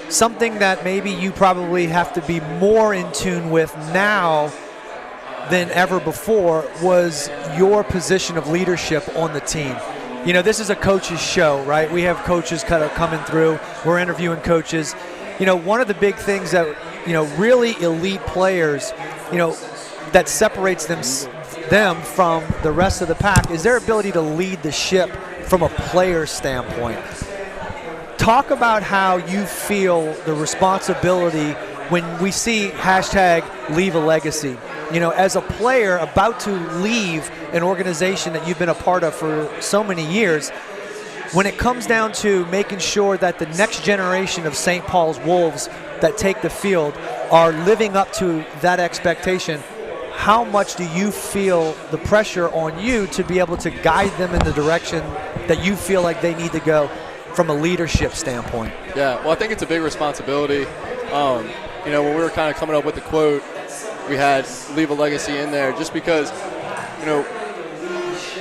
something that maybe you probably have to be more in tune with now than ever before was your position of leadership on the team. This is a coach's show, right? We have coaches kind of coming through. We're interviewing coaches. One of the big things that, really elite players, that separates them from the rest of the pack is their ability to lead the ship from a player standpoint. Talk about how you feel the responsibility when we see #leave a legacy, as a player about to leave an organization that you've been a part of for so many years, when it comes down to making sure that the next generation of St. Paul's Wolves that take the field are living up to that expectation, how much do you feel the pressure on you to be able to guide them in the direction that you feel like they need to go from a leadership standpoint? Yeah, well, I think it's a big responsibility. When we were kind of coming up with the quote, we had leave a legacy in there just because,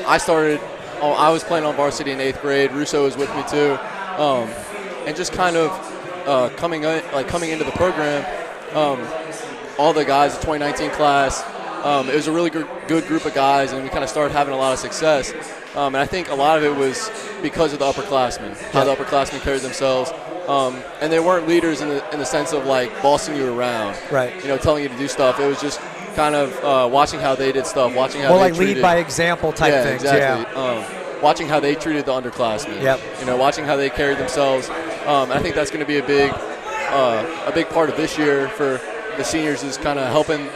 I was playing on varsity in 8th grade. Russo was with me too. And just kind of coming into the program, all the guys, the 2019 class, it was a really good group of guys, and we kind of started having a lot of success. And I think a lot of it was because of the upperclassmen, how the upperclassmen carried themselves. And they weren't leaders in the sense of like bossing you around, right? Telling you to do stuff. It was just kind of watching how they did stuff, watching how they treated. Lead by example type things. Exactly. Yeah. Watching how they treated the underclassmen. Yep. Watching how they carried themselves. I think that's going to be a big part of this year for the seniors, is kind of helping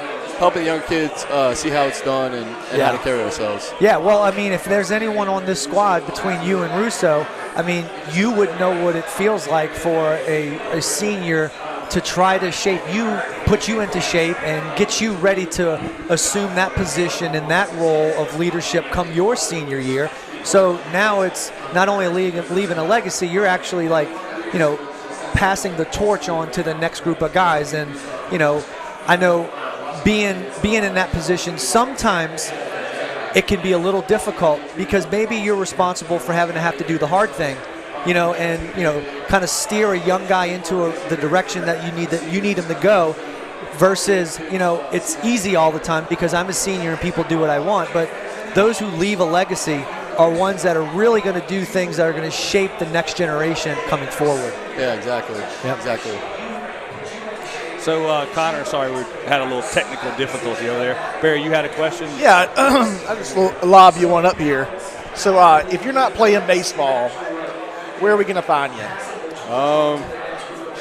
the young kids see how it's done and how to carry ourselves. Yeah, well, I mean, if there's anyone on this squad between you and Russo, I mean, you would know what it feels like for a senior to try to shape you, put you into shape, and get you ready to assume that position and that role of leadership come your senior year. So now it's not only leaving a legacy, you're actually passing the torch on to the next group of guys. And, I know being in that position, sometimes it can be a little difficult because maybe you're responsible for having to do the hard thing, and kind of steer a young guy into the direction that you need him to go, versus it's easy all the time because I'm a senior and people do what I want. But those who leave a legacy are ones that are really going to do things that are going to shape the next generation coming forward. Yeah, exactly. Yep. Exactly. So, Connor, sorry, we had a little technical difficulty over there. Barry, you had a question? Yeah, I just lob you one up here. So, if you're not playing baseball, where are we going to find you?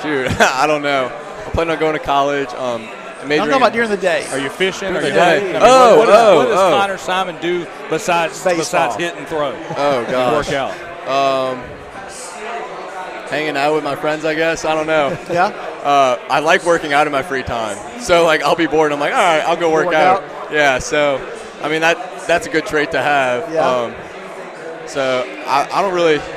Shoot, I don't know. I'm planning on going to college. I'm talking about during the day. Are you fishing? Are you day? what does Connor Simon do besides hit and throw? Oh, gosh. Work out. Hanging out with my friends, I guess. I don't know. Yeah? I like working out in my free time. So, I'll be bored. I'm like, all right, I'll go work out. Yeah, so, I mean, that's a good trait to have. Yeah. So, I don't really –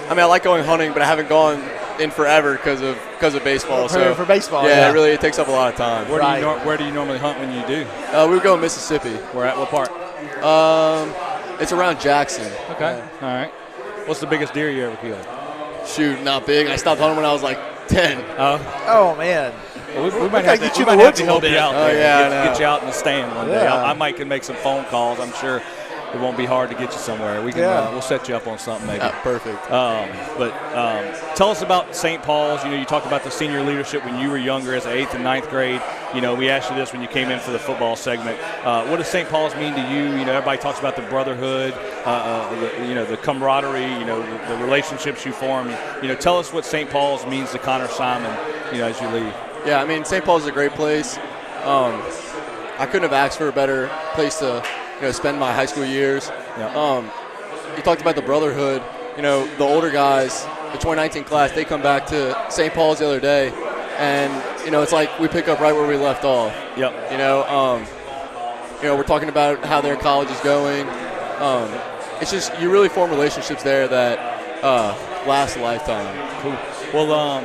I mean, I like going hunting, but I haven't gone in forever because of baseball. For baseball, yeah. It takes up a lot of time. Where do you normally hunt when you do? We would go in Mississippi. Where at? What part? It's around Jackson. Okay. All right. What's the biggest deer you ever killed? Shoot, not big. I stopped hunting when I was like 10. Oh man. Well, we might have to help you out there. Get you out in the stand one day. I might can make some phone calls. I'm sure it won't be hard to get you somewhere. We can we'll set you up on something maybe. Perfect. But tell us about St. Paul's. You talked about the senior leadership when you were younger as 8th and 9th grade. We asked you this when you came in for the football segment. What does St. Paul's mean to you? Everybody talks about the brotherhood, the camaraderie, the relationships you form. Tell us what St. Paul's means to Connor Simon, as you leave. Yeah, I mean, St. Paul's is a great place. I couldn't have asked for a better place to spend my high school years. Yeah. You talked about the brotherhood. The older guys, the 2019 class, they come back to St. Paul's the other day, and it's like we pick up right where we left off. Yep. We're talking about how their college is going. It's just you really form relationships there that last a lifetime. Cool. Well,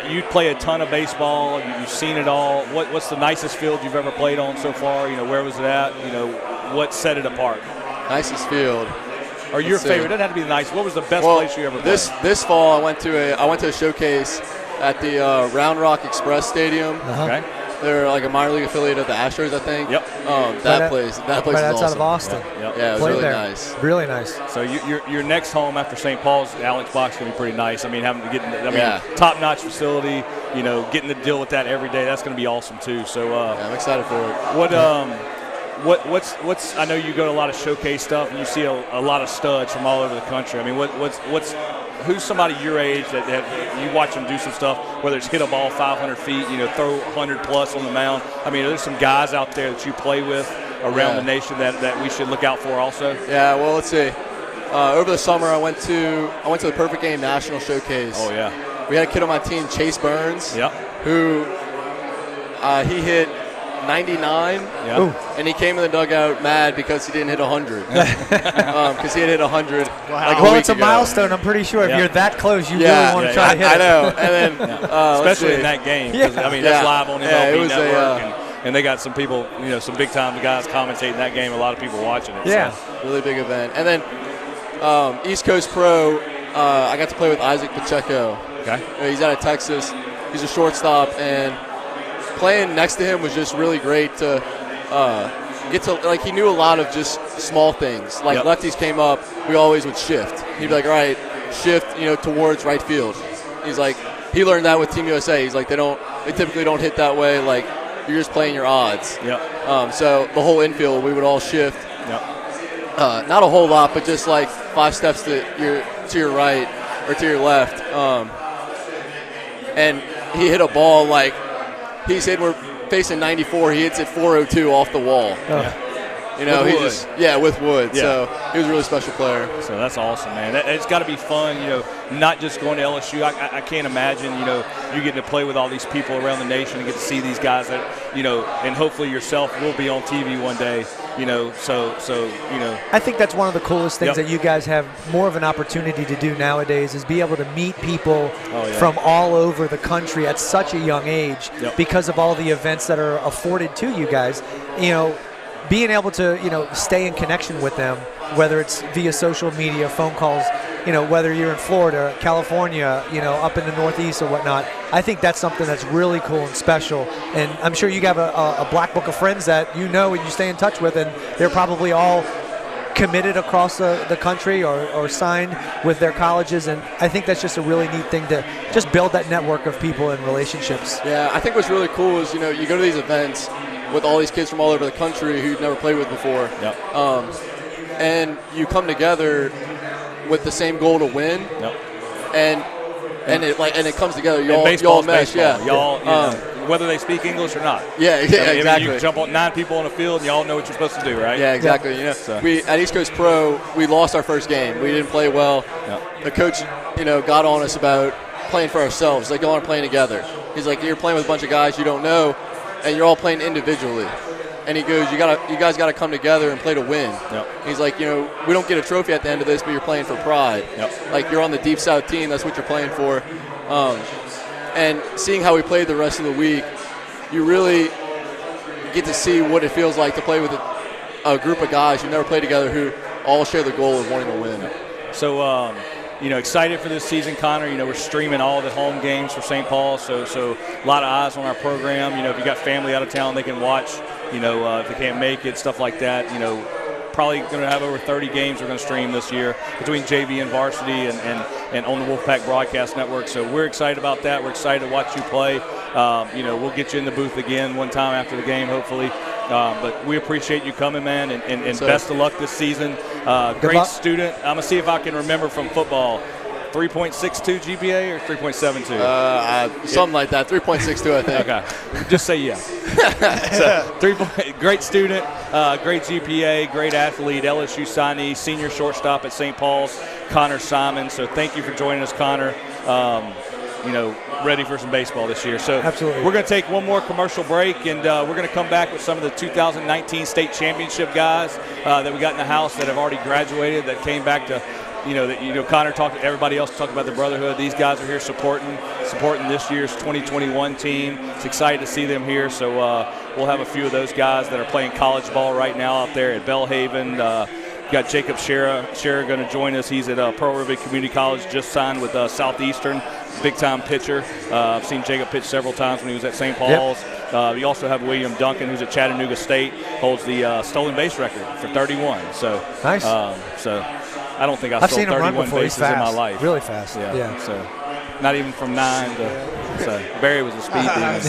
you play a ton of baseball. You've seen it all. What's the nicest field you've ever played on so far? Where was it at? What set it apart? Nicest field. Or your favorite? It doesn't have to be nice. What was the best place you ever played? This fall, I went to a showcase at the Round Rock Express Stadium. Uh-huh. Okay. They're like a minor league affiliate of the Astros, I think. Yep. That place is right awesome. outside of Austin. Yep. Yeah, it was really nice. Really nice. So your next home after St. Paul's, Alex Box, going to be pretty nice. I mean, top-notch facility. Getting to deal with that every day, that's going to be awesome too. So I'm excited for it. What's I know you go to a lot of showcase stuff and you see a lot of studs from all over the country. I mean, what's who's somebody your age that you watch them do some stuff, whether it's hit a ball 500 feet, throw 100 plus on the mound. I mean, there's some guys out there that you play with around the nation that we should look out for also. Yeah, well, let's see. Over the summer, I went to the Perfect Game National Showcase. Oh yeah. We had a kid on my team, Chase Burns, who he hit 99, and he came in the dugout mad because he didn't hit 100. Because he had hit 100. Wow. Well, it's a milestone. I'm pretty sure if you're that close, you really want to try to hit it. I know. And then, especially in that game. I mean, that's live on MLB Network. And they got some people, some big-time guys commentating that game. A lot of people watching it. Yeah, so. Really big event. And then East Coast Pro, I got to play with Isaac Pacheco. Okay. He's out of Texas. He's a shortstop, and playing next to him was just really great to get to. Like, he knew a lot of just small things. Like lefties came up, we always would shift. He'd be like, all right, shift, towards right field. He's like, he learned that with Team USA. He's like, they typically don't hit that way. Like, you're just playing your odds. So the whole infield, we would all shift. Not a whole lot, but just like 5 steps to your right or to your left. And he hit a ball like he said we're facing 94. He hits it 402 off the wall. With wood. So he was a really special player. So that's awesome, man. It's got to be fun, not just going to LSU. I can't imagine, you getting to play with all these people around the nation and get to see these guys that, and hopefully yourself will be on TV one day, I think that's one of the coolest things that you guys have more of an opportunity to do nowadays is be able to meet people from all over the country at such a young age because of all the events that are afforded to you guys. Being able to, stay in connection with them, whether it's via social media, phone calls, whether you're in Florida, California, up in the Northeast or whatnot, I think that's something that's really cool and special. And I'm sure you have a black book of friends that and you stay in touch with, and they're probably all committed across the country or signed with their colleges. And I think that's just a really neat thing to just build that network of people and relationships. Yeah, I think what's really cool is, you go to these events with all these kids from all over the country who you've never played with before. And you come together with the same goal to win. And it comes together. Y'all mesh. Y'all, whether they speak English or not. Exactly. You jump on 9 people on the field and y'all know what you're supposed to do, right? Yeah, exactly. We at East Coast Pro, we lost our first game. We didn't play well. The coach, got on us about playing for ourselves. Like, y'all aren't playing together. He's like, you're playing with a bunch of guys you don't know, and you're all playing individually. And he goes, you guys got to come together and play to win. He's like, we don't get a trophy at the end of this, but you're playing for pride. Like, you're on the Deep South team, that's what you're playing for. And seeing how we played the rest of the week, you really get to see what it feels like to play with a group of guys who never played together who all share the goal of wanting to win. So, excited for this season, Connor. We're streaming all the home games for St. Paul, so a lot of eyes on our program. If you got family out of town, they can watch. If they can't make it, stuff like that. Probably going to have over 30 games we're going to stream this year between JV and varsity and on the Wolfpack Broadcast Network. So we're excited about that. We're excited to watch you play. We'll get you in the booth again one time after the game, hopefully. But we appreciate you coming, man, and best of luck this season. Great student. I'm going to see if I can remember from football. 3.62 GPA or 3.72? Something like that. 3.62, I think. Okay. Just say yeah. Great student, great GPA, great athlete, LSU signee, senior shortstop at St. Paul's, Connor Simon. So thank you for joining us, Connor. Ready for some baseball this year. So absolutely. We're going to take one more commercial break, and we're going to come back with some of the 2019 state championship guys that we got in the house that have already graduated, that came back to Connor talked to everybody else, talked about the brotherhood. These guys are here supporting this year's 2021 team. It's exciting to see them here. So we'll have a few of those guys that are playing college ball right now out there at Belhaven. Got Jacob Scherer going to join us. He's at Pearl River Community College, just signed with Southeastern, big-time pitcher. I've seen Jacob pitch several times when he was at St. Paul's. You also have William Duncan, who's at Chattanooga State, holds the stolen base record for 31. So nice. I don't think I've stole 31 bases in my life. Really fast. Yeah. So not even from 9 to. So Barry was a speed demon.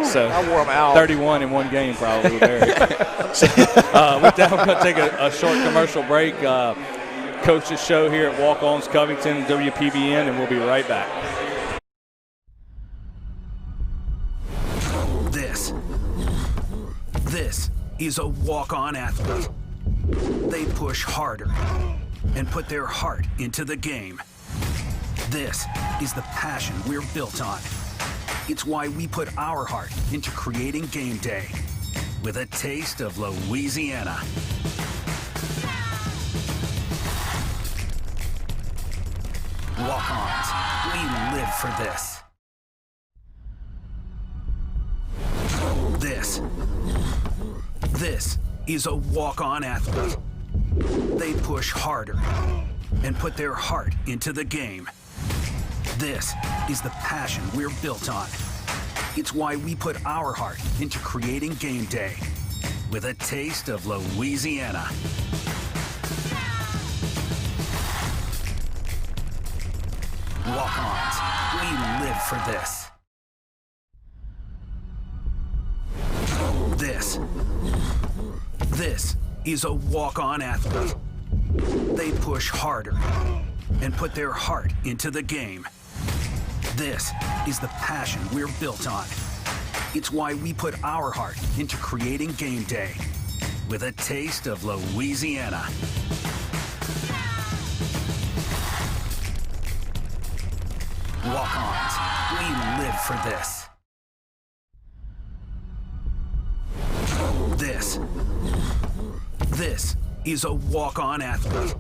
So I wore him out. 31 in one game probably with Barry. With that, we're going to take a short commercial break. Coaches Show here at Walk-Ons Covington, WPBN, and we'll be right back. This is a walk-on athlete. They push harder and put their heart into the game. This is the passion we're built on. It's why we put our heart into creating game day with a taste of Louisiana. Walk-ons, we live for this. This is a walk-on athlete. They push harder and put their heart into the game. This is the passion we're built on. It's why we put our heart into creating game day with a taste of Louisiana. Walk-ons, we live for this. This is a walk-on athlete. They push harder and put their heart into the game. This is the passion we're built on. It's why we put our heart into creating game day with a taste of Louisiana. Walk-ons, we live for this. This is a walk-on athlete.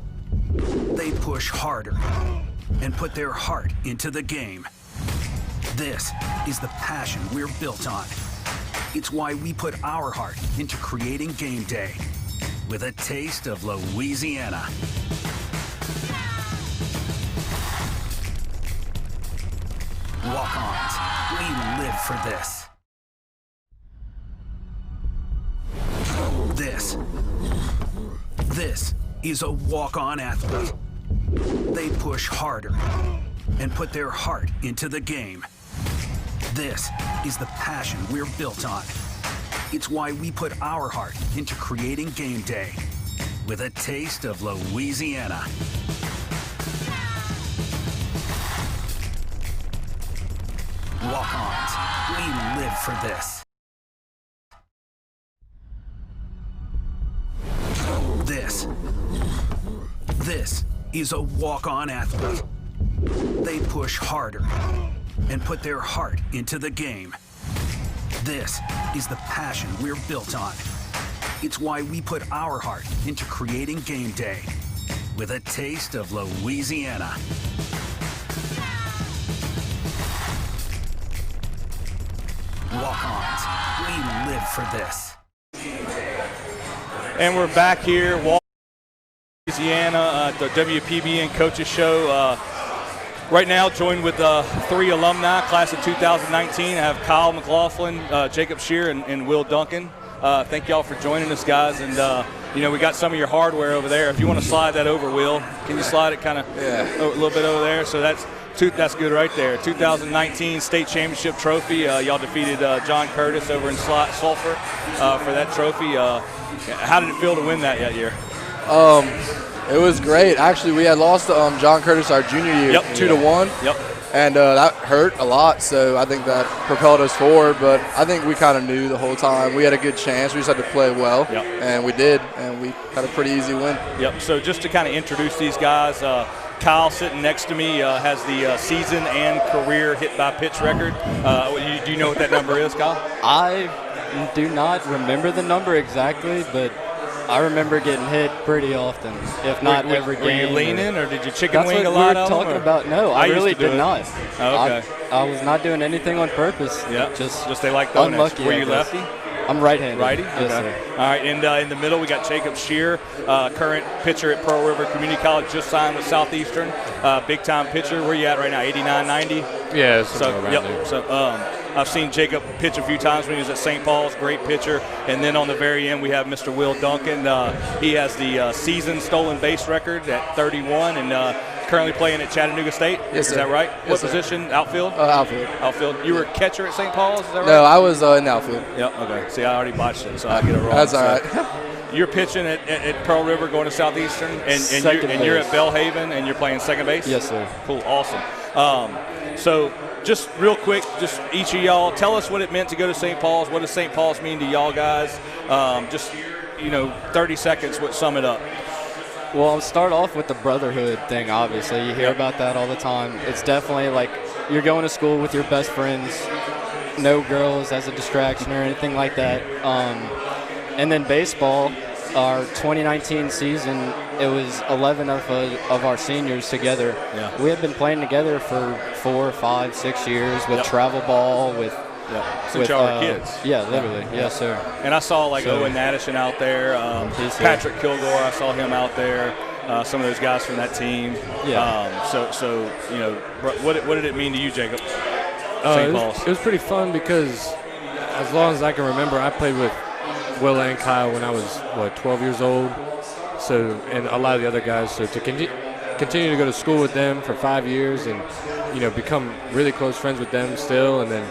They push harder and put their heart into the game. This is the passion we're built on. It's why we put our heart into creating game day with a taste of Louisiana. Walk-ons, we live for this. This is a walk-on athlete. They push harder and put their heart into the game. This is the passion we're built on. It's why we put our heart into creating game day with a taste of Louisiana. Walk-ons, we live for this. This is a walk-on athlete. They push harder and put their heart into the game. This is the passion we're built on. It's why we put our heart into creating game day with a taste of Louisiana. Walk-ons, we live for this. And we're back here, Louisiana, at the WPBN Coaches Show. Right now, joined with 3 alumni, class of 2019. I have Kyle McLaughlin, Jacob Shear, and Will Duncan. Thank y'all for joining us, guys. And, we got some of your hardware over there. If you want to slide that over, Will, can you slide it kind of a little bit over there? So that's good right there. 2019 state championship trophy. Y'all defeated John Curtis over in Sulphur for that trophy. How did it feel to win that year? It was great. Actually, we had lost to John Curtis our junior year, 2-1. Yep. And that hurt a lot, so I think that propelled us forward. But I think we kind of knew the whole time we had a good chance. We just had to play well, and we did, and we had a pretty easy win. Yep. So just to kind of introduce these guys, Kyle sitting next to me has the season and career hit-by-pitch record. Do you know what that number is, Kyle? I do not remember the number exactly, but I remember getting hit pretty often, if not every game. Were you leaning, or did you chicken wing a lot of them? That's what we were talking about. No, I really did not. Oh, okay. I was not doing anything on purpose. Yeah, just they like donuts. Unlucky. Were you lefty? I'm right-handed. Righty? Yes, okay. sir. All right, and in the middle we got Jacob Shear, current pitcher at Pearl River Community College, just signed with Southeastern. Big-time pitcher. Where you at right now, 89, 90? Yeah, so I've seen Jacob pitch a few times when he was at St. Paul's, great pitcher. And then on the very end we have Mr. Will Duncan. He has the season stolen base record at 31, and currently playing at Chattanooga State. Yes, Is sir. that right? Yes, What sir. position? Outfield? Outfield. Outfield. You were a catcher at St. Paul's, is that right? No, I was in the outfield. Yep, okay. See, I already botched it, so I get it wrong. That's all right. You're pitching at Pearl River going to Southeastern, and you're at Bellhaven, and you're playing second base? Yes, sir. Cool, awesome. So just real quick, just each of y'all, tell us what it meant to go to St. Paul's. What does St. Paul's mean to y'all guys? Just, 30 seconds would sum it up. Well, I'll start off with the brotherhood thing, obviously. You hear about that all the time. It's definitely like you're going to school with your best friends, no girls as a distraction or anything like that. And then baseball, our 2019 season, it was 11 of our seniors together. Yeah. We had been playing together for 4, 5, 6 years with travel ball, with Since y'all were kids. Yeah, literally. Yes, sir. And I saw Owen Nadishin out there, Patrick Kilgore, I saw him out there, some of those guys from that team. Yeah. What did it mean to you, Jacob? St. Paul's. It was pretty fun because as long as I can remember, I played with Will and Kyle when I was 12 years old. So, and a lot of the other guys. So to continue to go to school with them for 5 years and become really close friends with them still, and then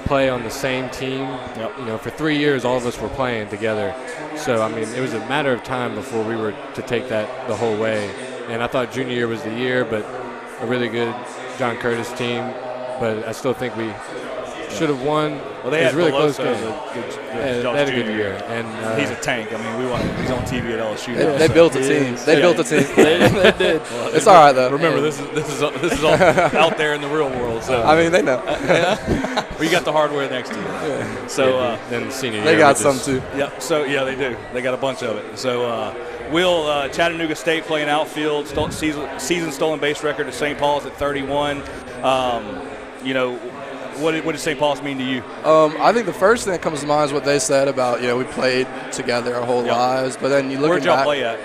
play on the same team. Yep. For 3 years, all of us were playing together. So I mean, it was a matter of time before we were to take that the whole way. And I thought junior year was the year, but a really good John Curtis team. But I still think we should have won. Well, they it was had really close Beloso game. They had a good year. And he's a tank. I mean, he's on TV at LSU. They built a team. They built a team. They did. Well, it's all right though. Remember, this is all out there in the real world. So I mean, they know. Well, you got the hardware next to you. Yeah. So then senior they year, got some too. Yeah. So they do. They got a bunch of it. So Chattanooga State playing outfield, season stolen base record at St. Paul's at 31. What did St. Paul's mean to you? I think the first thing that comes to mind is what they said about we played together our whole lives, but then you look Where'd y'all back, play at?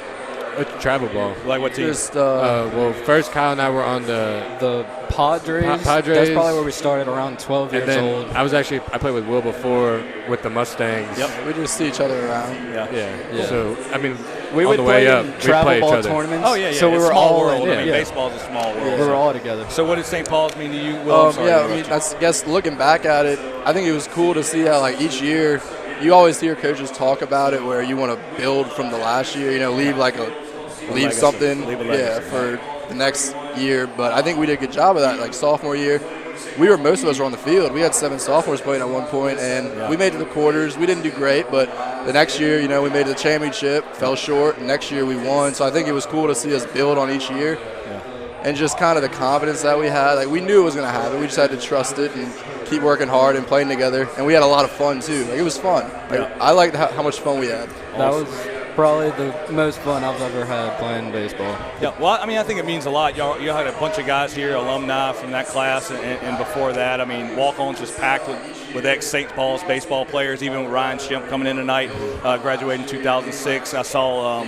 Travel ball. Like what team? Just first Kyle and I were on the Padres. Padres. That's probably where we started, around 12 years and then old. I played with Will before with the Mustangs. Yep. we just see each other around. Yeah. So I mean, We on would the play way up, in we travel play each ball other. tournaments. Oh, yeah. So we It's were a small all world. in. I mean, baseball's a small world. We were all together. So what did St. Paul's mean to you? Will, I'm sorry to interrupt you. I guess looking back at it, I think it was cool to see how each year you always hear coaches talk about it where you want to build from the last year, leave legacy. something Leave a legacy. for the next year. But I think we did a good job of that. Sophomore year, most of us were on the field. We had 7 sophomores playing at one point, and we made it to the quarters. We didn't do great, but the next year, we made it to the championship, fell short, and next year we won. So I think it was cool to see us build on each year. And just kind of the confidence that we had. We knew it was going to happen. We just had to trust it and keep working hard and playing together. And we had a lot of fun, too. It was fun. I liked how much fun we had. That was probably the most fun I've ever had playing baseball. Yeah, well, I mean, I think it means a lot. Y'all had a bunch of guys here, alumni from that class, and before that, I mean, walk-ons just packed with ex-St. Paul's baseball players, even with Ryan Schimpf coming in tonight, graduated in 2006. I saw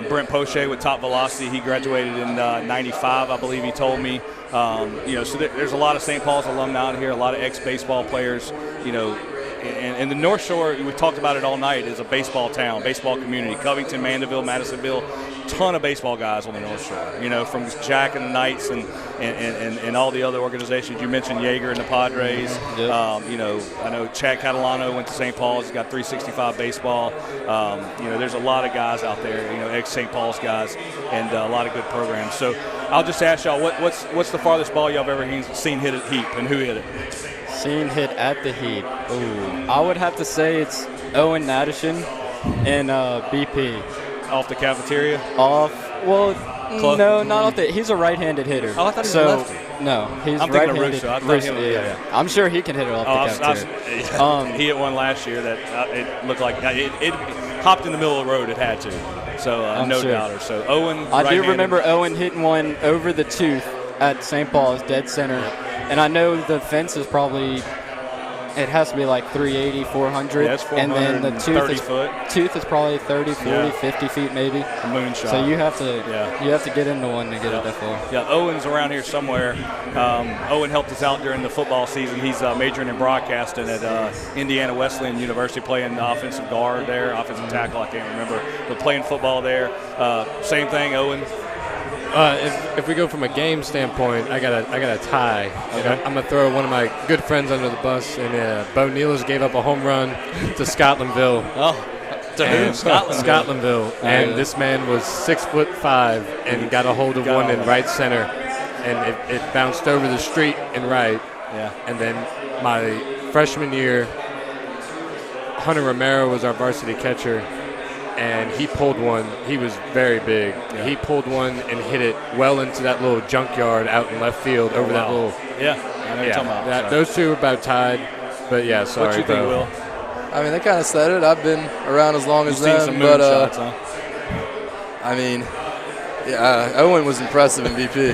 Brent Poche with Top Velocity. He graduated in 95, I believe he told me. So there's a lot of St. Paul's alumni out here, a lot of ex-baseball players, and the North Shore, we talked about it all night, is a baseball town, baseball community. Covington, Mandeville, Madisonville, ton of baseball guys on the North Shore, from Jack and the Knights and all the other organizations. You mentioned Yeager and the Padres. Yep. I know Chad Catalano went to St. Paul's. He's got 365 baseball. There's a lot of guys out there, ex-St. Paul's guys, and a lot of good programs. So I'll just ask y'all, what's the farthest ball y'all have ever seen hit at Heap, and who hit it? Seen hit at the Heat. Ooh, I would have to say it's Owen Nadishin and BP. Off the cafeteria? No, not off the. He's a right-handed hitter. Oh, I thought he was a lefty. No, he's I'm right-handed. thinking of Russo. I thought he was, yeah. I'm sure he can hit it off the cafeteria. He hit one last year that it looked like it hopped in the middle of the road. It had to. So no doubter. So Owen. I do remember Owen hitting one over the tooth at St. Paul's, dead center. And I know the fence is probably, it has to be like 380, 400. Yeah, it's 400 and then the tooth is probably 30, 40, 50 feet maybe. A moonshot. So you have to get into one to get it that far. Yeah, Owen's around here somewhere. Owen helped us out during the football season. He's majoring in broadcasting at Indiana Wesleyan University, playing offensive guard there, offensive tackle, I can't remember, but playing football there. Same thing, Owen. If we go from a game standpoint, I got a tie. Okay. I'm gonna throw one of my good friends under the bus, and Bo Neal's gave up a home run to Scotlandville. To who? Scotlandville. And this man was 6'5" and got a hold of one in right center, and it bounced over the street in right. Yeah. And then my freshman year, Hunter Romero was our varsity catcher. And he pulled one. He was very big. Yeah. He pulled one and hit it well into that little junkyard out in left field over that little. Yeah, I know you're talking about. Those two were about tied. But yeah, sorry, What you think, Will? I mean, they kind of said it. I've been around as long as them. Seen some moonshots, huh? I mean, yeah, Owen was impressive in VP.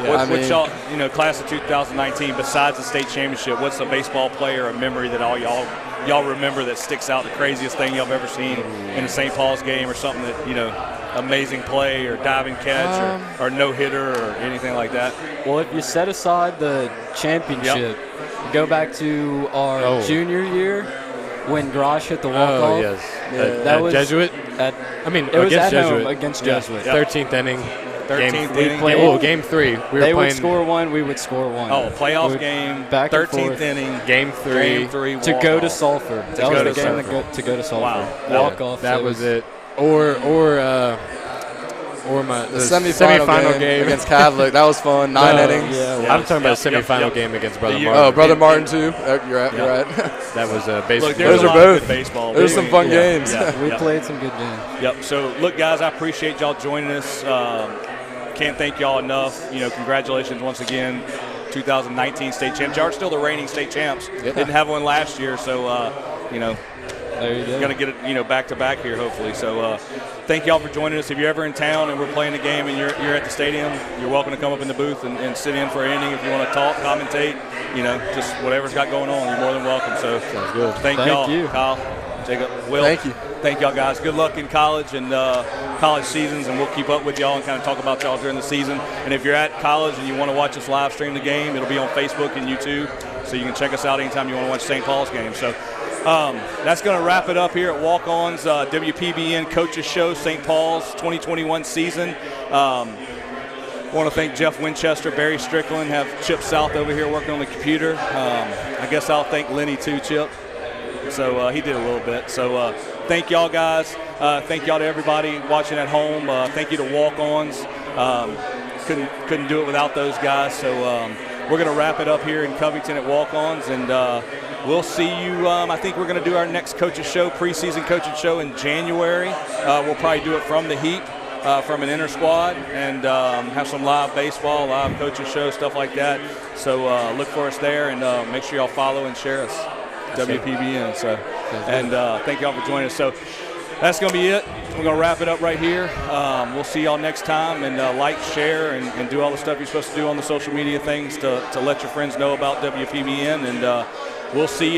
What y'all, class of 2019, besides the state championship, what's a baseball player, a memory that all y'all remember that sticks out, the craziest thing y'all have ever seen in a St. Paul's game, or something that, amazing play or diving catch or no-hitter or anything like that? Well, if you set aside the championship, go back to our junior year when Grosh hit the walk-off. Oh, yes. That was Jesuit? It was at home against Jesuit. 13th inning. 13th inning. Game 3. They would score one, we would score one. Oh, playoff game, back 13th inning. Game 3. To go to Sulphur. That was the game to go to Sulphur. Wow. Walk-off. That was it. Or the semifinal game against Catholic. That was fun. 9 innings. Yeah, I'm talking about the semifinal game against Brother Martin. Oh, Brother Martin too. You're right. That was basically. Look, those are both baseball. There's some fun games. We played some good games. Yep. So look, guys, I appreciate y'all joining us. Can't thank y'all enough. Congratulations once again. 2019 state champs. Y'all are still the reigning state champs. Didn't have one last year, so there you go. Gonna get it, back to back here, hopefully. So, thank y'all for joining us. If you're ever in town and we're playing a game and you're at the stadium, you're welcome to come up in the booth and sit in for an inning if you want to talk, commentate. Just whatever's got going on. You're more than welcome. So, sounds good. Thank y'all, you. Kyle, Jacob, Will. Thank you. Thank y'all, guys. Good luck in college and college seasons, and we'll keep up with y'all and kind of talk about y'all during the season. And if you're at college and you want to watch us live stream the game, it'll be on Facebook and YouTube, so you can check us out anytime you want to watch St. Paul's game. So. That's going to wrap it up here at Walk-On's WPBN Coaches Show, St. Paul's 2021 season. Want to thank Jeff Winchester, Barry Strickland, have Chip South over here working on the computer. I guess I'll thank Lenny too, Chip. So he did a little bit. So thank y'all, guys. Thank y'all to everybody watching at home. Thank you to Walk-Ons. Couldn't do it without those guys. So we're going to wrap it up here in Covington at Walk-Ons, and we'll see you. I think we're going to do our next coaches show, preseason coaches show in January. We'll probably do it from the Heat, from an inter squad, and have some live baseball, live coaches show, stuff like that. So look for us there, and make sure y'all follow and share us, WPBN. So, and thank y'all for joining us. So that's going to be it. We're going to wrap it up right here. We'll see y'all next time, and like, share, and do all the stuff you're supposed to do on the social media things to let your friends know about WPBN, and we'll see you at